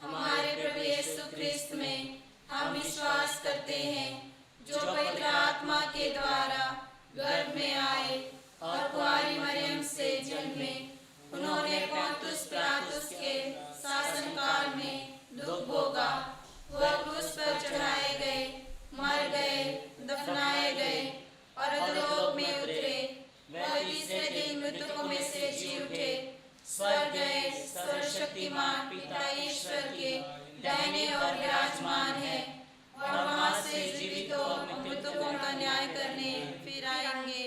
हमारे प्रभु यीशु ख्रिस्त में हम विश्वास करते हैं, जो पवित्र आत्मा के द्वारा गर्भ में आए और कुंवारी मरियम से जन्मे। उन्होंने पोंतुस पिलातुस के शासनकाल में दुख भोगा, वह क्रूस पर चढ़ाए गए, मर गए, दफनाए गए और अधोलोक में उतरे। वह तीसरे दिन मृतकों में से जी उठे, स्वर्ग गए, सर्वशक्तिमान पिता ईश्वर के दाहिने और विराजमान है, और वहां से जीवितों और मृतकों का न्याय करने फिर आएंगे।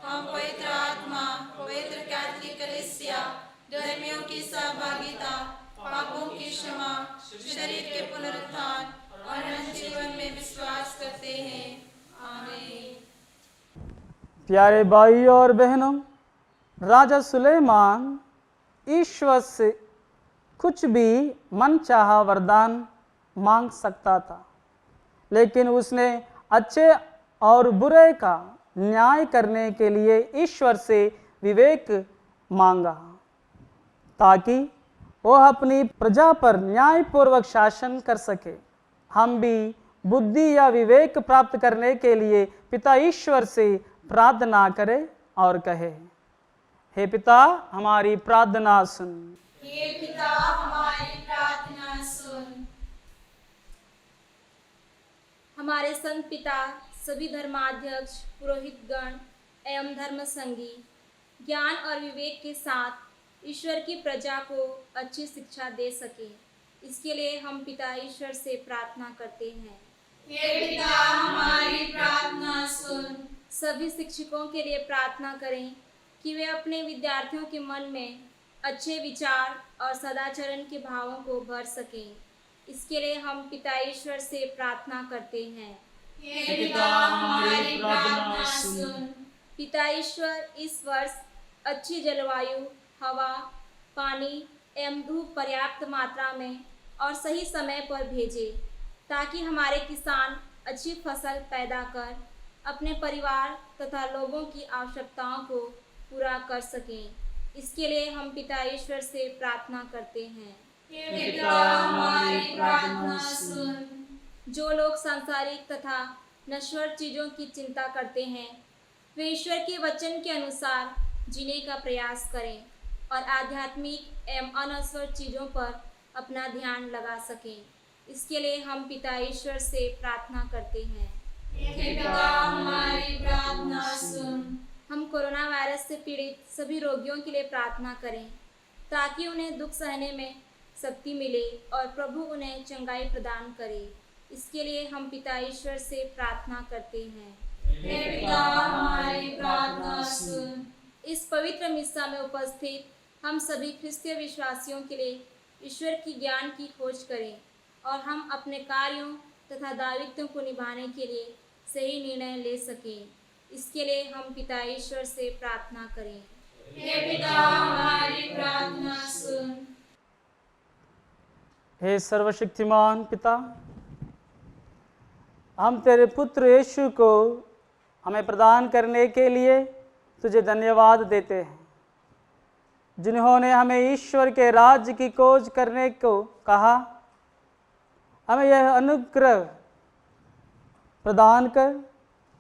हम पवित्र आत्मा, पवित्र कैथोलिक कलीसिया, धर्मियों की सहभागिता, पापों की क्षमा, शरीर के पुनरुत्थान और अनंत जीवन में विश्वास करते हैं। आमीन। प्यारे भाई और बहनों, राजा सुलेमान ईश्वर से कुछ भी मनचाहा वरदान मांग सकता था, लेकिन उसने अच्छे और बुरे का न्याय करने के लिए ईश्वर से विवेक मांगा, ताकि वह अपनी प्रजा पर न्यायपूर्वक शासन कर सके। हम भी बुद्धि या विवेक प्राप्त करने के लिए पिता ईश्वर से प्रार्थना करें और कहे, हे पिता, हमारी प्रार्थना सुन। हे पिता, हमारी प्रार्थना सुन। हमारे संत पिता, सभी धर्माध्यक्ष, पुरोहितगण एवं धर्म संगी ज्ञान और विवेक के साथ ईश्वर की प्रजा को अच्छी शिक्षा दे सके, इसके लिए हम पिता ईश्वर से प्रार्थना करते हैं। हे पिता, हमारी प्रार्थना सुन। सभी शिक्षकों के लिए प्रार्थना करें कि वे अपने विद्यार्थियों के मन में अच्छे विचार और सदाचरण के भावों को भर सकें, इसके लिए हम पिता ईश्वर से प्रार्थना करते हैं। हे पिता, हमारी प्रार्थना सुन। पिता ईश्वर इस वर्ष अच्छी जलवायु, हवा, पानी एवं धूप पर्याप्त मात्रा में और सही समय पर भेजे, ताकि हमारे किसान अच्छी फसल पैदा कर अपने परिवार तथा लोगों की आवश्यकताओं को पूरा कर सकें। इसके लिए हम पिता ईश्वर से प्रार्थना करते हैं। हे पिता, हमारी प्रार्थना सुन। जो लोग सांसारिक तथा नश्वर चीज़ों की चिंता करते हैं, वे ईश्वर के वचन के अनुसार जीने का प्रयास करें और आध्यात्मिक एवं अनश्वर चीज़ों पर अपना ध्यान लगा सकें। इसके लिए हम पिता ईश्वर से प्रार्थना करते हैं। हे पिता, हमारी प्रार्थना सुन। हम कोरोना वायरस वायरस से पीड़ित सभी रोगियों के लिए प्रार्थना करें ताकि उन्हें दुख सहने में शक्ति मिले और प्रभु उन्हें चंगाई प्रदान करे। इसके लिए हम पिता ईश्वर से प्रार्थना करते हैं। हे पिता हमारी प्रार्थना सुन। इस पवित्र मिस्सा में उपस्थित हम सभी ख्रिस्तीय विश्वासियों के लिए ईश्वर की ज्ञान की खोज करें और हम अपने कार्यों तथा दायित्वों को निभाने के लिए सही निर्णय ले सकें। इसके लिए हम पिता ईश्वर से प्रार्थना करें। हे पिता हमारी प्रार्थना सुन। हे सर्वशक्तिमान पिता, हम तेरे पुत्र यीशु को हमें प्रदान करने के लिए तुझे धन्यवाद देते हैं, जिन्होंने हमें ईश्वर के राज्य की खोज करने को कहा। हमें यह अनुग्रह प्रदान कर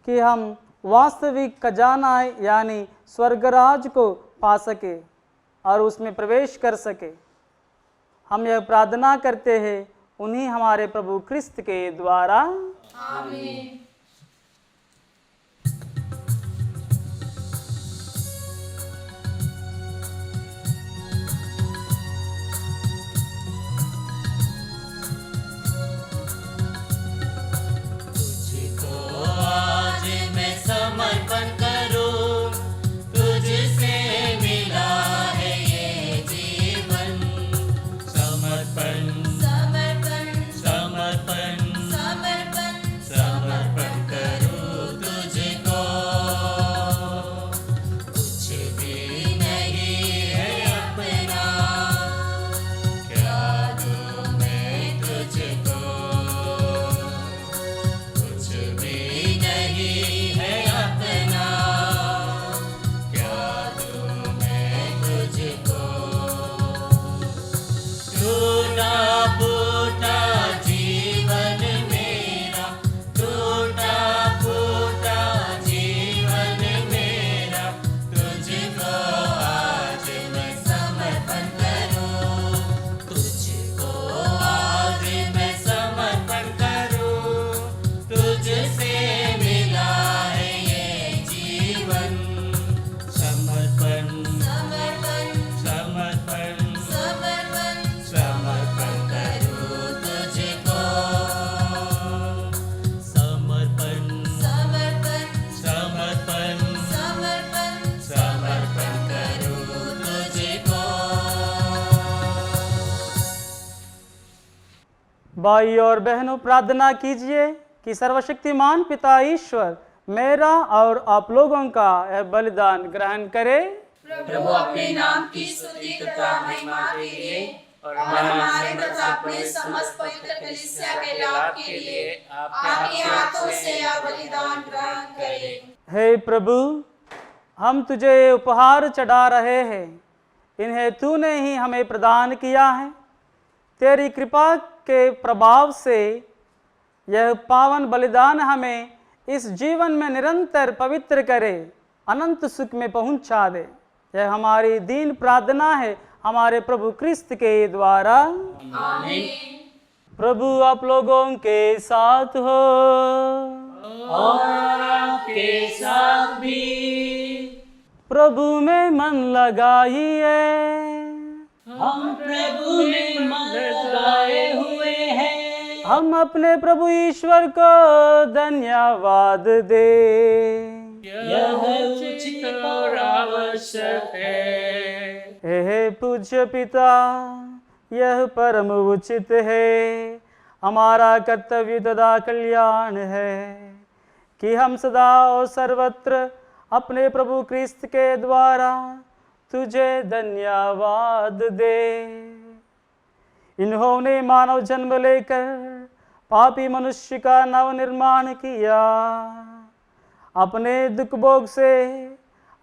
कि हम वास्तविक खजाना यानी स्वर्गराज को पा सके और उसमें प्रवेश कर सके। हम यह प्रार्थना करते हैं उन्हीं हमारे प्रभु क्रिस्त के द्वारा। आमीन। तुझको आज मैं समर्पण करूं, तुझसे मिला है ये जीवन। समर्पण समर्पण समर्पण समर्पण समर्पण करूं तुझको। कुछ भी नहीं है अपना, क्या दूं मैं तुझको। कुछ भी नहीं है अपना, क्या दूं मैं तुझको। टूटा फूटा जीवन मेरा, टूटा फूटा जीवन मेरा, तुझको आज मैं समर्पण करूं। तुझको आज मैं समर्पण करूं, तुझसे मिला है ये जीवन। समर्पण समर्पण समर्पण समर्पण समर्पण करूं तुझको। समर्पण समर्पण समर्पण समर्पण समर्पण करूं तुझको। भाई और बहनों, प्रार्थना कीजिए कि सर्वशक्तिमान पिता ईश्वर मेरा और आप लोगों का यह बलिदान ग्रहण करे। प्रभु अपने नाम की स्तुति तथा महिमा के लिए और हमारे तथा अपने समस्त पवित्र कलीसिया के लाभ के लिए आपके हाथों से यह बलिदान ग्रहण करें। हे प्रभु, हम तुझे ये उपहार चढ़ा रहे हैं, इन्हें तूने ही हमें प्रदान किया है। तेरी कृपा के प्रभाव से यह पावन बलिदान हमें इस जीवन में निरंतर पवित्र करे, अनंत सुख में पहुंचा दे। यह हमारी दीन प्रार्थना है हमारे प्रभु क्रिस्त के द्वारा। आमीन। प्रभु आप लोगों के साथ हो और आपके साथ भी। प्रभु में मन लगाइए, हम प्रभु में मन लगाए हुए हैं। हम अपने प्रभु ईश्वर को धन्यवाद दे। यह उचित और आवश्यक है। हे पूज्य पिता, यह परम उचित है, हमारा कर्तव्य तथा कल्याण है कि हम सदा और सर्वत्र अपने प्रभु क्रिस्त के द्वारा तुझे धन्यवाद दे। इन्होंने मानव जन्म लेकर पापी मनुष्य का नव निर्माण किया, अपने दुख भोग से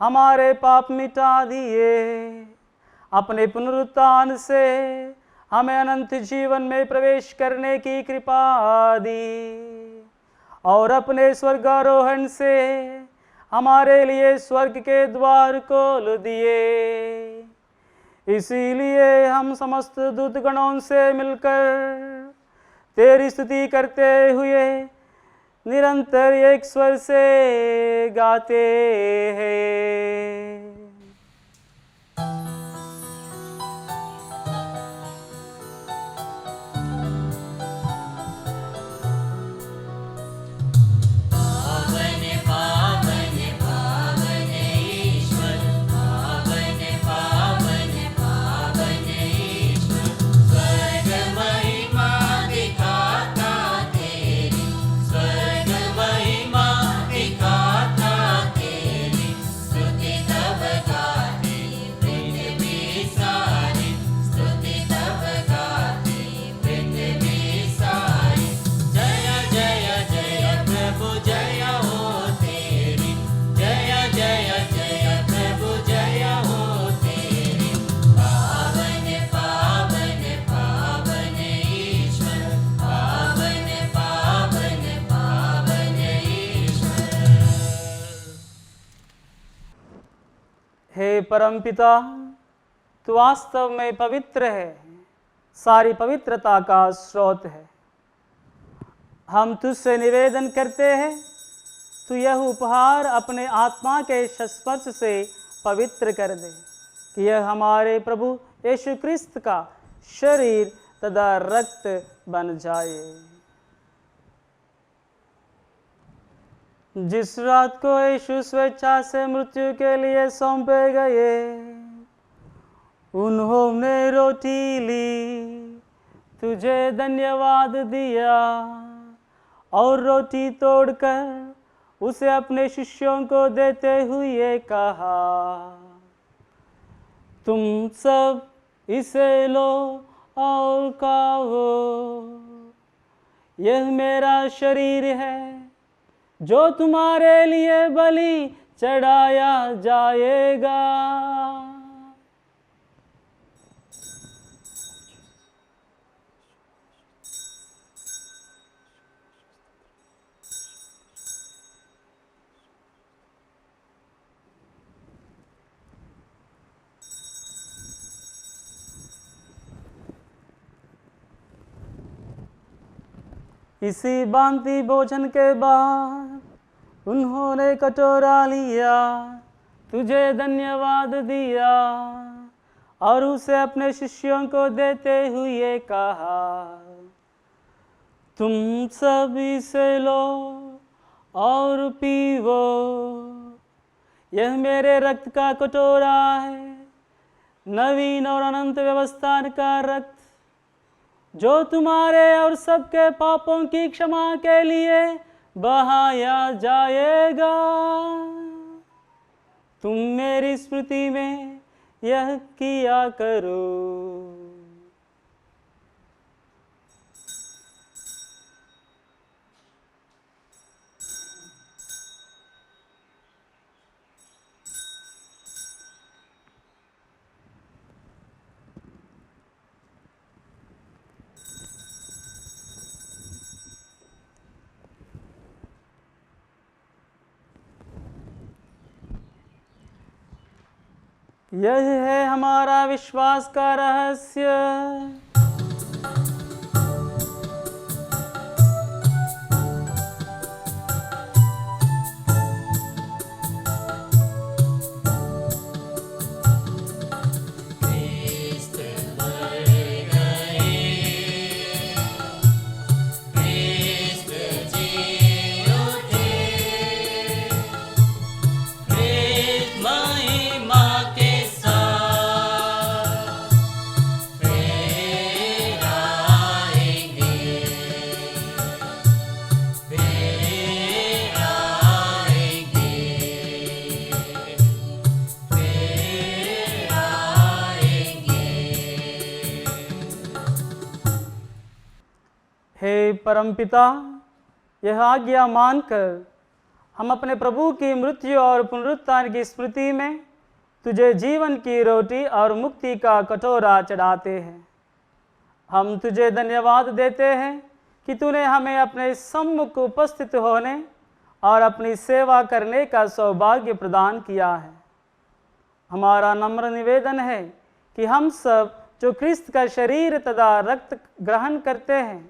हमारे पाप मिटा दिए, अपने पुनरुत्थान से हमें अनंत जीवन में प्रवेश करने की कृपा दी और अपने स्वर्गारोहण से हमारे लिए स्वर्ग के द्वार खोल दिए। इसीलिए हम समस्त दूतगणों से मिलकर तेरी स्तुति करते हुए निरंतर एक स्वर से गाते हैं। हे परमपिता, तू वास्तव में पवित्र है, सारी पवित्रता का स्रोत है। हम तुझसे निवेदन करते हैं, तू यह उपहार अपने आत्मा के स्पर्श से पवित्र कर दे, कि यह हमारे प्रभु यीशु क्रिस्त का शरीर तथा रक्त बन जाए। जिस रात को यीशु स्वेच्छा से मृत्यु के लिए सौंपे गए, उन्होंने रोटी ली, तुझे धन्यवाद दिया और रोटी तोड़कर उसे अपने शिष्यों को देते हुए कहा, तुम सब इसे लो और खाओ, यह मेरा शरीर है जो तुम्हारे लिए बलि चढ़ाया जाएगा। इसी भांति भोजन के बाद उन्होंने कटोरा लिया, तुझे धन्यवाद दिया और उसे अपने शिष्यों को देते हुए कहा, तुम सब इसे लो और पीवो, यह मेरे रक्त का कटोरा है, नवीन और अनंत व्यवस्था का रक्त, जो तुम्हारे और सबके पापों की क्षमा के लिए बहाया जाएगा। तुम मेरी स्मृति में यह किया करो। यह है हमारा विश्वास का रहस्य। हे परमपिता, यह आज्ञा मानकर हम अपने प्रभु की मृत्यु और पुनरुत्थान की स्मृति में तुझे जीवन की रोटी और मुक्ति का कटोरा चढ़ाते हैं। हम तुझे धन्यवाद देते हैं कि तूने हमें अपने सम्मुख उपस्थित होने और अपनी सेवा करने का सौभाग्य प्रदान किया है। हमारा नम्र निवेदन है कि हम सब जो क्रिस्त का शरीर तथा रक्त ग्रहण करते हैं,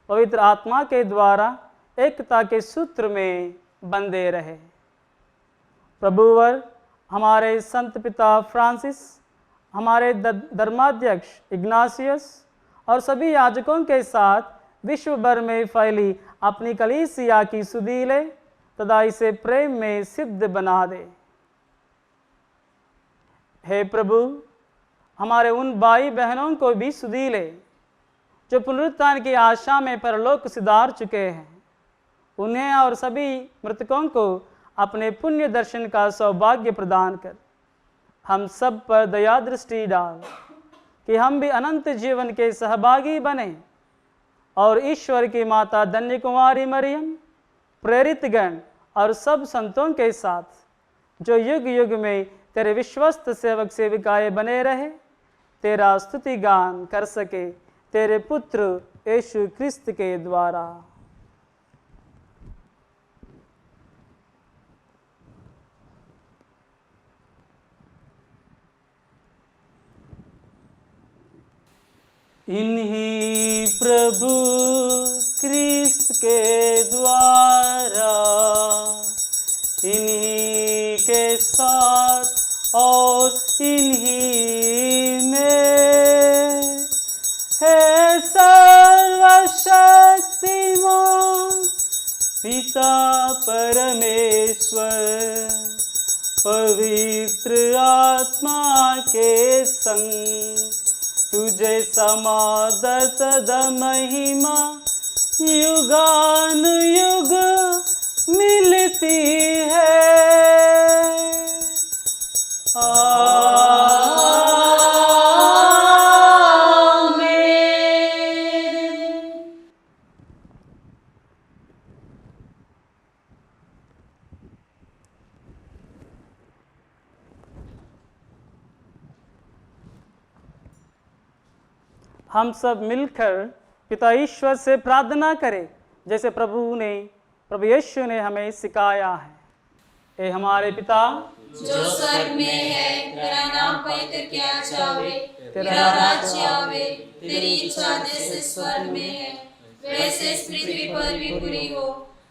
पवित्र आत्मा के द्वारा एकता के सूत्र में बंधे रहे। प्रभुवर हमारे संत पिता फ्रांसिस, हमारे धर्माध्यक्ष इग्नासियस और सभी याजकों के साथ विश्व भर में फैली अपनी कलीसिया की सुधि ले तथा इसे प्रेम में सिद्ध बना दे। हे प्रभु, हमारे उन भाई बहनों को भी सुधि ले जो पुनरुत्थान की आशा में परलोक सिधार चुके हैं। उन्हें और सभी मृतकों को अपने पुण्य दर्शन का सौभाग्य प्रदान कर हम सब पर दया दृष्टि डाल कि हम भी अनंत जीवन के सहभागी बने और ईश्वर की माता धन्य कुमारी मरियम, प्रेरित गण और सब संतों के साथ जो युग युग में तेरे विश्वस्त सेवक सेविकाएं बने रहे, तेरा स्तुति गान कर सके तेरे पुत्र यीशु क्रिस्त के द्वारा। इन्हीं प्रभु क्रिस्त के द्वारा, इन्हीं के साथ और इन्हीं में है सर्वशक्तिमान पिता परमेश्वर, पवित्र आत्मा के संग, तुझे समादत द महिमा युगानुयुग मिलती है। आमीन। हम सब मिलकर पिता ईश्वर से प्रार्थना करें जैसे प्रभु यीशु ने हमें सिखाया है। ए हमारे पिता जो स्वर्ग में है, तेरा नाम पवित्र किया जावे, तेरा राज्य आवे, तेरी इच्छा जैसे स्वर्ग में है वैसे इस पृथ्वी पर भी पूरी हो।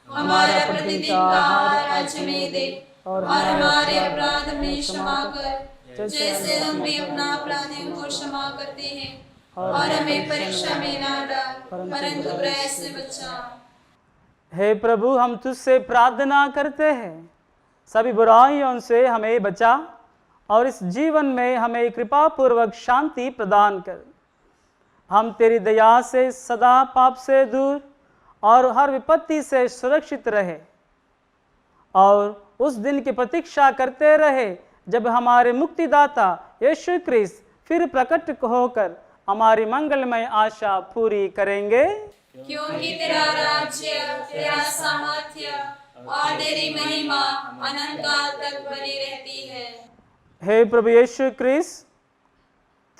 हमारा प्रतिदिन का आहार आज हमें दे, और हमारे अपराध में क्षमा कर जैसे हम भी अपना अपराधियों को क्षमा करते हैं, और हमें परीक्षा में ना डाल परंतु बुराई से बचा। हे प्रभु, हम तुझसे प्रार्थना करते हैं, सभी बुराइयों से हमें बचा और इस जीवन में हमें कृपा पूर्वक शांति प्रदान कर। हम तेरी दया से सदा पाप से दूर और हर विपत्ति से सुरक्षित रहे, और उस दिन की प्रतीक्षा करते रहे जब हमारे मुक्तिदाता यीशु ख्रीस्त फिर प्रकट होकर हमारी मंगलमय आशा पूरी करेंगे। क्योंकि तेरा राज्य, तेरा सामर्थ्य और तेरी महिमा अनंत काल तक बनी रहती है। हे प्रभु यीशु ख्रीस्त,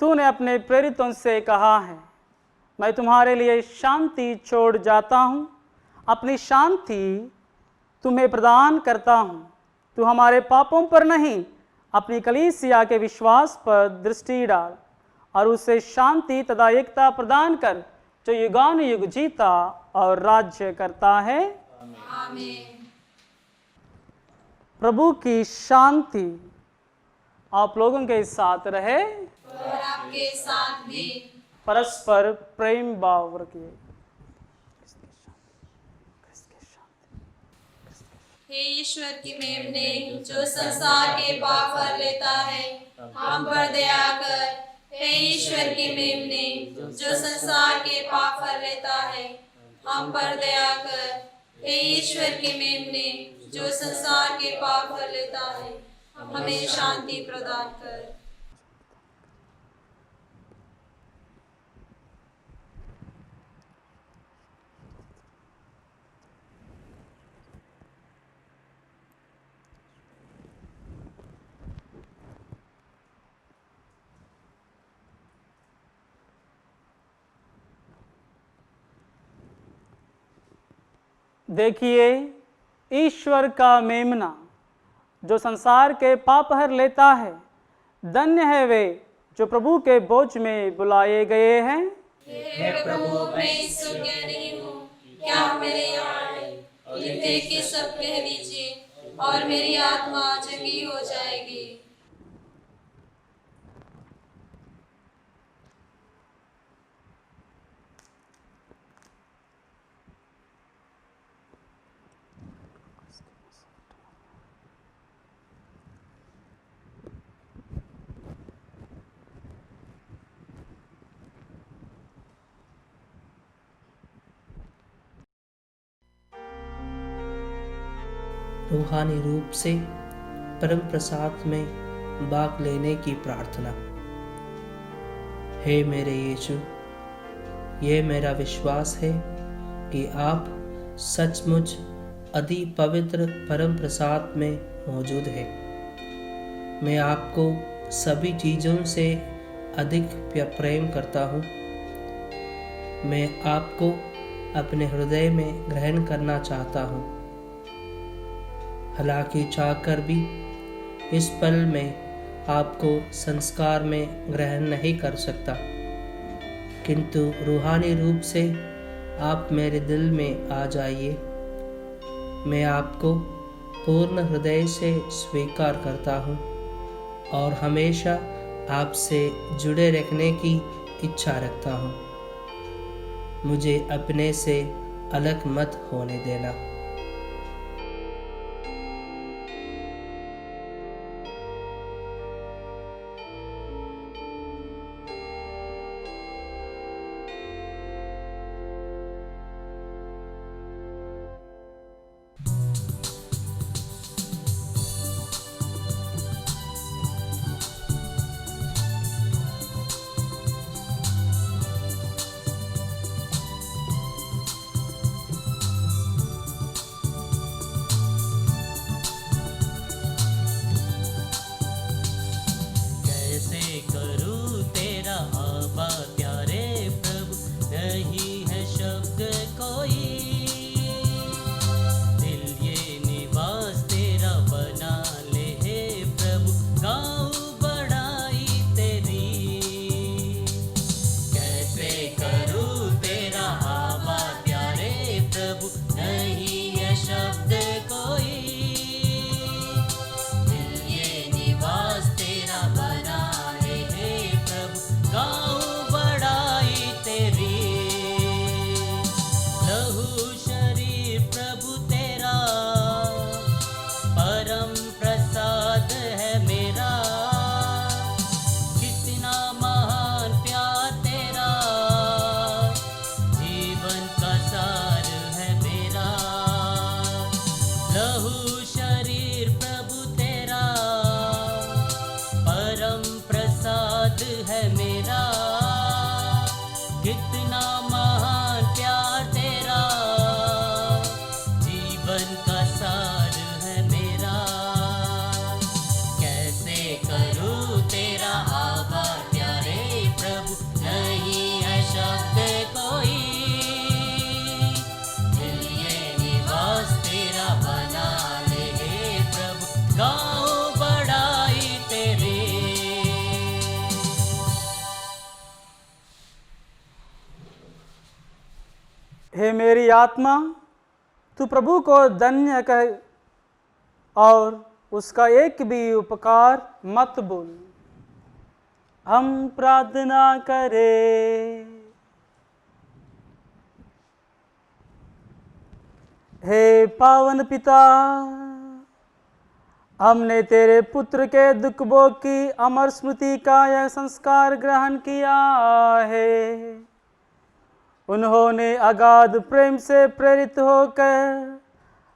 तूने अपने प्रेरितों से कहा है, मैं तुम्हारे लिए शांति छोड़ जाता हूँ, अपनी शांति तुम्हें प्रदान करता हूँ। तू हमारे पापों पर नहीं, अपनी कलीसिया के विश्वास पर दृष्टि डाल और उसे शांति तथा एकता प्रदान कर, जो युगानुयुग जीता और राज्य करता है। आमीन। प्रभु की शांति आप लोगों के साथ रहे और आपके साथ भी। परस्पर प्रेम भाव रखिए। हे ईश्वर की मेमने, जो संसार के पाप हर लेता है, हम पर दया कर। हे ईश्वर की मेमने, जो संसार के पाप हर लेता है, हम पर दया कर। हे ईश्वर की मेमने, जो संसार के पाप हर लेता है, हमें शांति प्रदान कर। देखिए, ईश्वर का मेमना जो संसार के पाप हर लेता है। धन्य है वे जो प्रभु के भोज में बुलाए गए हैं। हे प्रभु, मैं इस योग्य नहीं हूँ, क्या आप मेरे यहाँ आए, जितने के सब कह दीजिए और मेरी आत्मा चंगी हो जाएगी। रूहानी रूप से परम प्रसाद में भाग लेने की प्रार्थना। हे मेरे यीशु, ये मेरा विश्वास है कि आप सचमुच अति पवित्र परम प्रसाद में मौजूद हैं। मैं आपको सभी चीज़ों से अधिक प्रेम करता हूँ। मैं आपको अपने हृदय में ग्रहण करना चाहता हूँ। हालांकि चाहकर भी इस पल में आपको संस्कार में ग्रहण नहीं कर सकता, किंतु रूहानी रूप से आप मेरे दिल में आ जाइए। मैं आपको पूर्ण हृदय से स्वीकार करता हूँ और हमेशा आपसे जुड़े रहने की इच्छा रखता हूँ। मुझे अपने से अलग मत होने देना। कैसे करूं तेरा आबा प्यारे प्रभु, नहीं है शब्द कोई। दिल ये निवास तेरा बना ले हे प्रभु, गाऊं बड़ाई तेरी। कैसे करूं तेरा आबा प्यारे प्रभु, नहीं है शब्द कोई। दिल ये निवास तेरा बना ले हे प्रभु, गाऊं बड़ाई तेरी। लहू शरीर प्रभु तेरा, परम प्रसाद है मेरा। कितना महान प्यार तेरा, जीवन का सार है मेरा। लहू शरीर प्रभु तेरा, परम प्रसाद है मेरा। कितना महान प्यार तेरा, जीवन का सार है मेरा। कैसे करूं तेरा आभार प्यारे प्रभु, नहीं है शब्द कोई। दिल ये निवास तेरा बना ले हे प्रभु, गाऊं बड़ाई तेरी। हे मेरी आत्मा, तू प्रभु को धन्य कह और उसका एक भी उपकार मत भूल। हम प्रार्थना करें। हे पावन पिता, हमने तेरे पुत्र के दुख भोग की अमर स्मृति का यह संस्कार ग्रहण किया है। उन्होंने अगाध प्रेम से प्रेरित होकर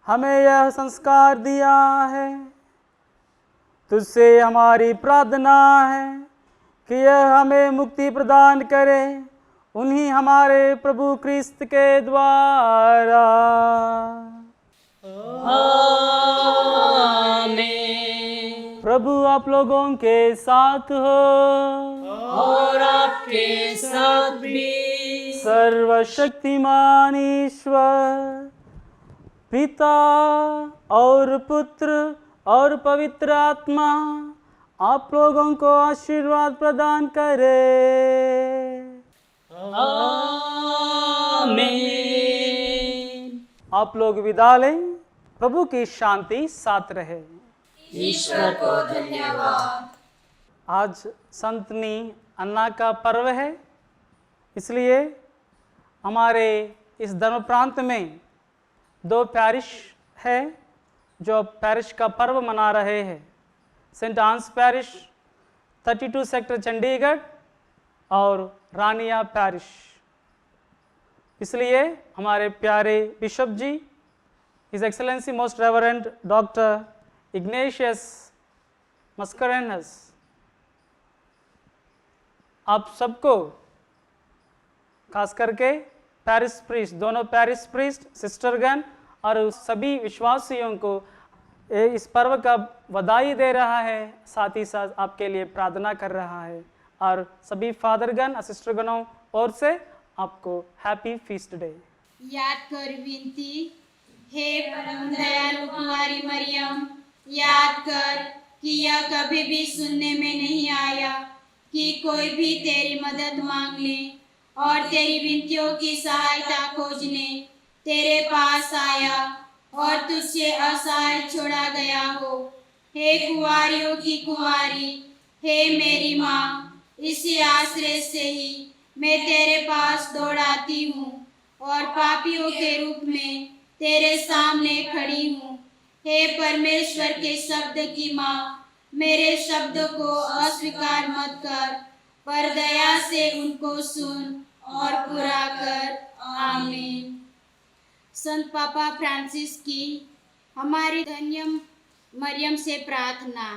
हमें यह संस्कार दिया है। तुझसे हमारी प्रार्थना है कि यह हमें मुक्ति प्रदान करे, उन्हीं हमारे प्रभु क्रिस्त के द्वारा। आमीन। प्रभु आप लोगों के साथ हो और आपके साथ भी। सर्वशक्तिमान ईश्वर पिता और पुत्र और पवित्र आत्मा आप लोगों को आशीर्वाद प्रदान करे। आमीन। आप लोग विदा लें। प्रभु की शांति साथ रहे। ईश्वर को धन्यवाद। आज संतनी अन्ना का पर्व है, इसलिए हमारे इस धर्म प्रांत में 2 पैरिश है जो पैरिश का पर्व मना रहे हैं। Saint Anne's parish 32 sector Chandigarh और रानिया पैरिश। इसलिए हमारे प्यारे bishop ji, his excellency most reverend doctor Ignatius Mascarenhas, आप सबको खास करके पैरिश प्रीस्ट, दोनों पैरिश प्रीस्ट सिस्टरगण और सभी विश्वासियों को इस पर्व का बधाई दे रहा है। साथ ही साथ आपके लिए प्रार्थना कर रहा है और सभी फादरगण और सिस्टरगणों ओर से आपको हैप्पी फीस्ट डे। याद कर विनती, हे परम दयालु कुंवारी मरियम, याद कर कि यह कभी भी सुनने में नहीं आया कि कोई भी तेरी मदद मांग ले और तेरी विनतियों की सहायता खोजने तेरे पास आया और तुझसे असहाय छोड़ा गया हो। हे कुंवारियों की कुंवारी, हे मेरी माँ, इसी आश्रय से ही मैं तेरे पास दौड़ आती हूँ और पापियों के रूप में तेरे सामने खड़ी हूँ। हे परमेश्वर के शब्द की माँ, मेरे शब्द को अस्वीकार मत कर, पर दया से उनको सुन और पूरा कर। आमीन। संत पापा फ्रांसिस की हमारी धन्य मरियम से प्रार्थना।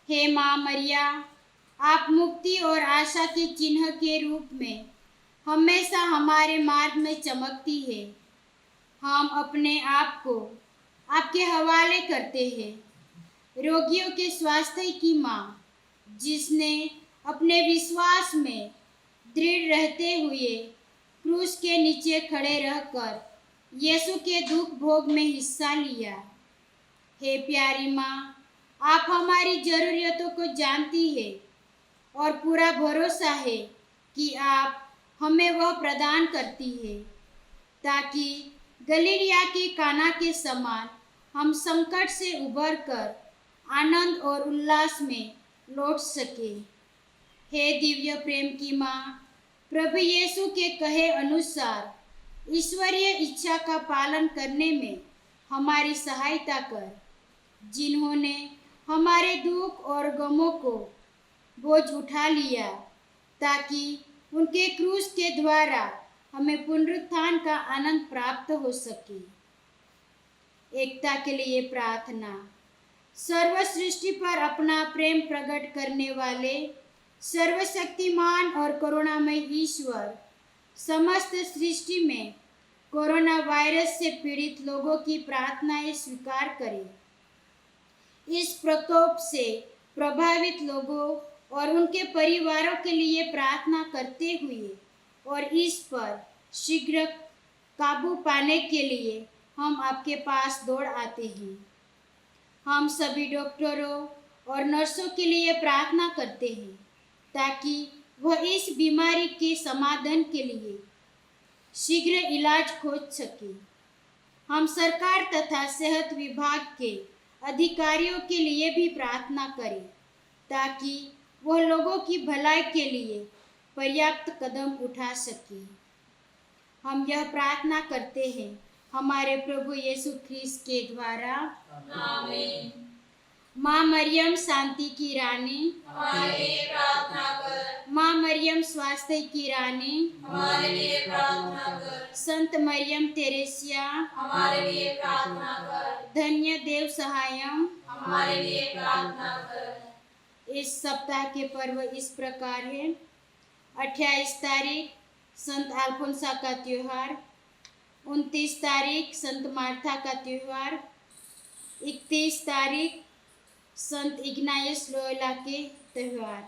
हे माँ मरिया, आप मुक्ति और आशा के चिन्ह के रूप में हमेशा हमारे मार्ग में चमकती है। हम अपने आप को आपके हवाले करते हैं। रोगियों के स्वास्थ्य की माँ, जिसने अपने विश्वास में दृढ़ रहते हुए क्रूस के नीचे खड़े रहकर यीशु के दुख भोग में हिस्सा लिया। हे प्यारी माँ, आप हमारी ज़रूरियतों को जानती है और पूरा भरोसा है कि आप हमें वह प्रदान करती है, ताकि गलीलिया के काना के समान हम संकट से उबर कर आनंद और उल्लास में लौट सके। हे दिव्य प्रेम की माँ, प्रभु यीशु के कहे अनुसार ईश्वरीय इच्छा का पालन करने में हमारी सहायता कर, जिन्होंने हमारे दुख और गमों को बोझ उठा लिया, ताकि उनके क्रूस के द्वारा हमें पुनरुत्थान का आनंद प्राप्त हो सके। एकता के लिए प्रार्थना। सर्व सृष्टि पर अपना प्रेम प्रकट करने वाले सर्वशक्तिमान और करुणामय ईश्वर, समस्त सृष्टि में कोरोना वायरस से पीड़ित लोगों की प्रार्थनाएं स्वीकार करें। इस प्रकोप से प्रभावित लोगों और उनके परिवारों के लिए प्रार्थना करते हुए और इस पर शीघ्र काबू पाने के लिए हम आपके पास दौड़ आते हैं। हम सभी डॉक्टरों और नर्सों के लिए प्रार्थना करते हैं, ताकि वह इस बीमारी के समाधान के लिए शीघ्र इलाज खोज सके। हम सरकार तथा सेहत विभाग के अधिकारियों के लिए भी प्रार्थना करें, ताकि वह लोगों की भलाई के लिए पर्याप्त कदम उठा सके। हम यह प्रार्थना करते हैं हमारे प्रभु यीशु ख्रीस्त के द्वारा। आमीन। माँ मरियम शांति की रानी, हमारे लिए प्रार्थना कर। माँ मरियम स्वास्थ्य की रानी, हमारे लिए प्रार्थना कर। संत मरियम तेरेसिया, हमारे लिए प्रार्थना कर। धन्य देव सहायम, हमारे लिए प्रार्थना कर। इस सप्ताह के पर्व इस प्रकार है। 28 तारीख संत अल्फोंसा का त्योहार, 29 तारीख संत मार्था का त्योहार, 31 तारीख संत इग्नायस लोयोला के त्योहार।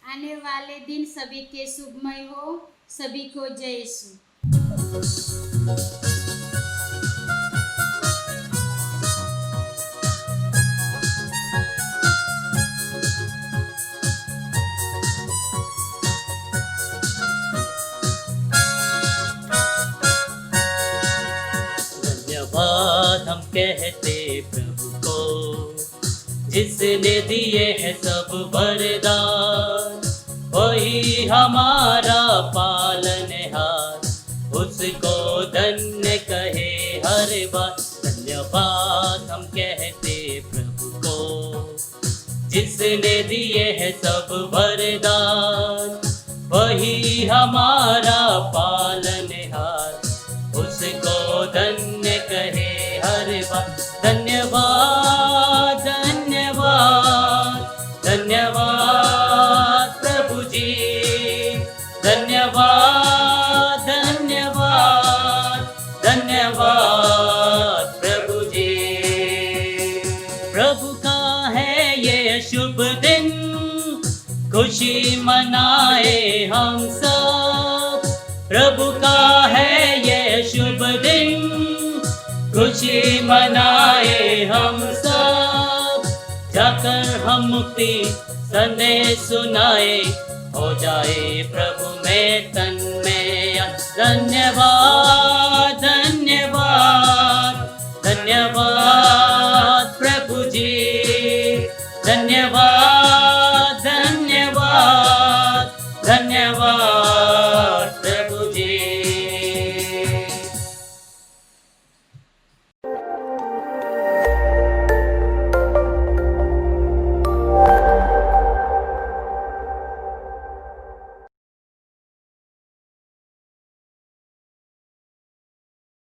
आने वाले दिन सभी के शुभमय हो। सभी को जय यीशु। धन्यवाद हम कहते प्रभु को, जिसने दिए हैं सब वरदान। वही हमारा पालनहार, उसको धन्य कहे हर बार। धन्यवाद हम कहते प्रभु को, जिसने दिए हैं सब वरदान। वही हमारा पालनहार, उसको धन्य कहे हर बार। धन्यवाद धन्यवाद धन्यवाद प्रभु जी, धन्यवाद धन्यवाद धन्यवाद प्रभु जी। प्रभु का है ये शुभ दिन, खुशी मनाए हम सब। प्रभु का है ये शुभ दिन, खुशी मनाए हम सब। जाकर हम मुक्ति संदेश सुनाए हो जाए प्रभु में तन्मय। धन्यवाद धन्यवाद धन्यवाद प्रभु जी, धन्यवाद धन्यवाद धन्यवाद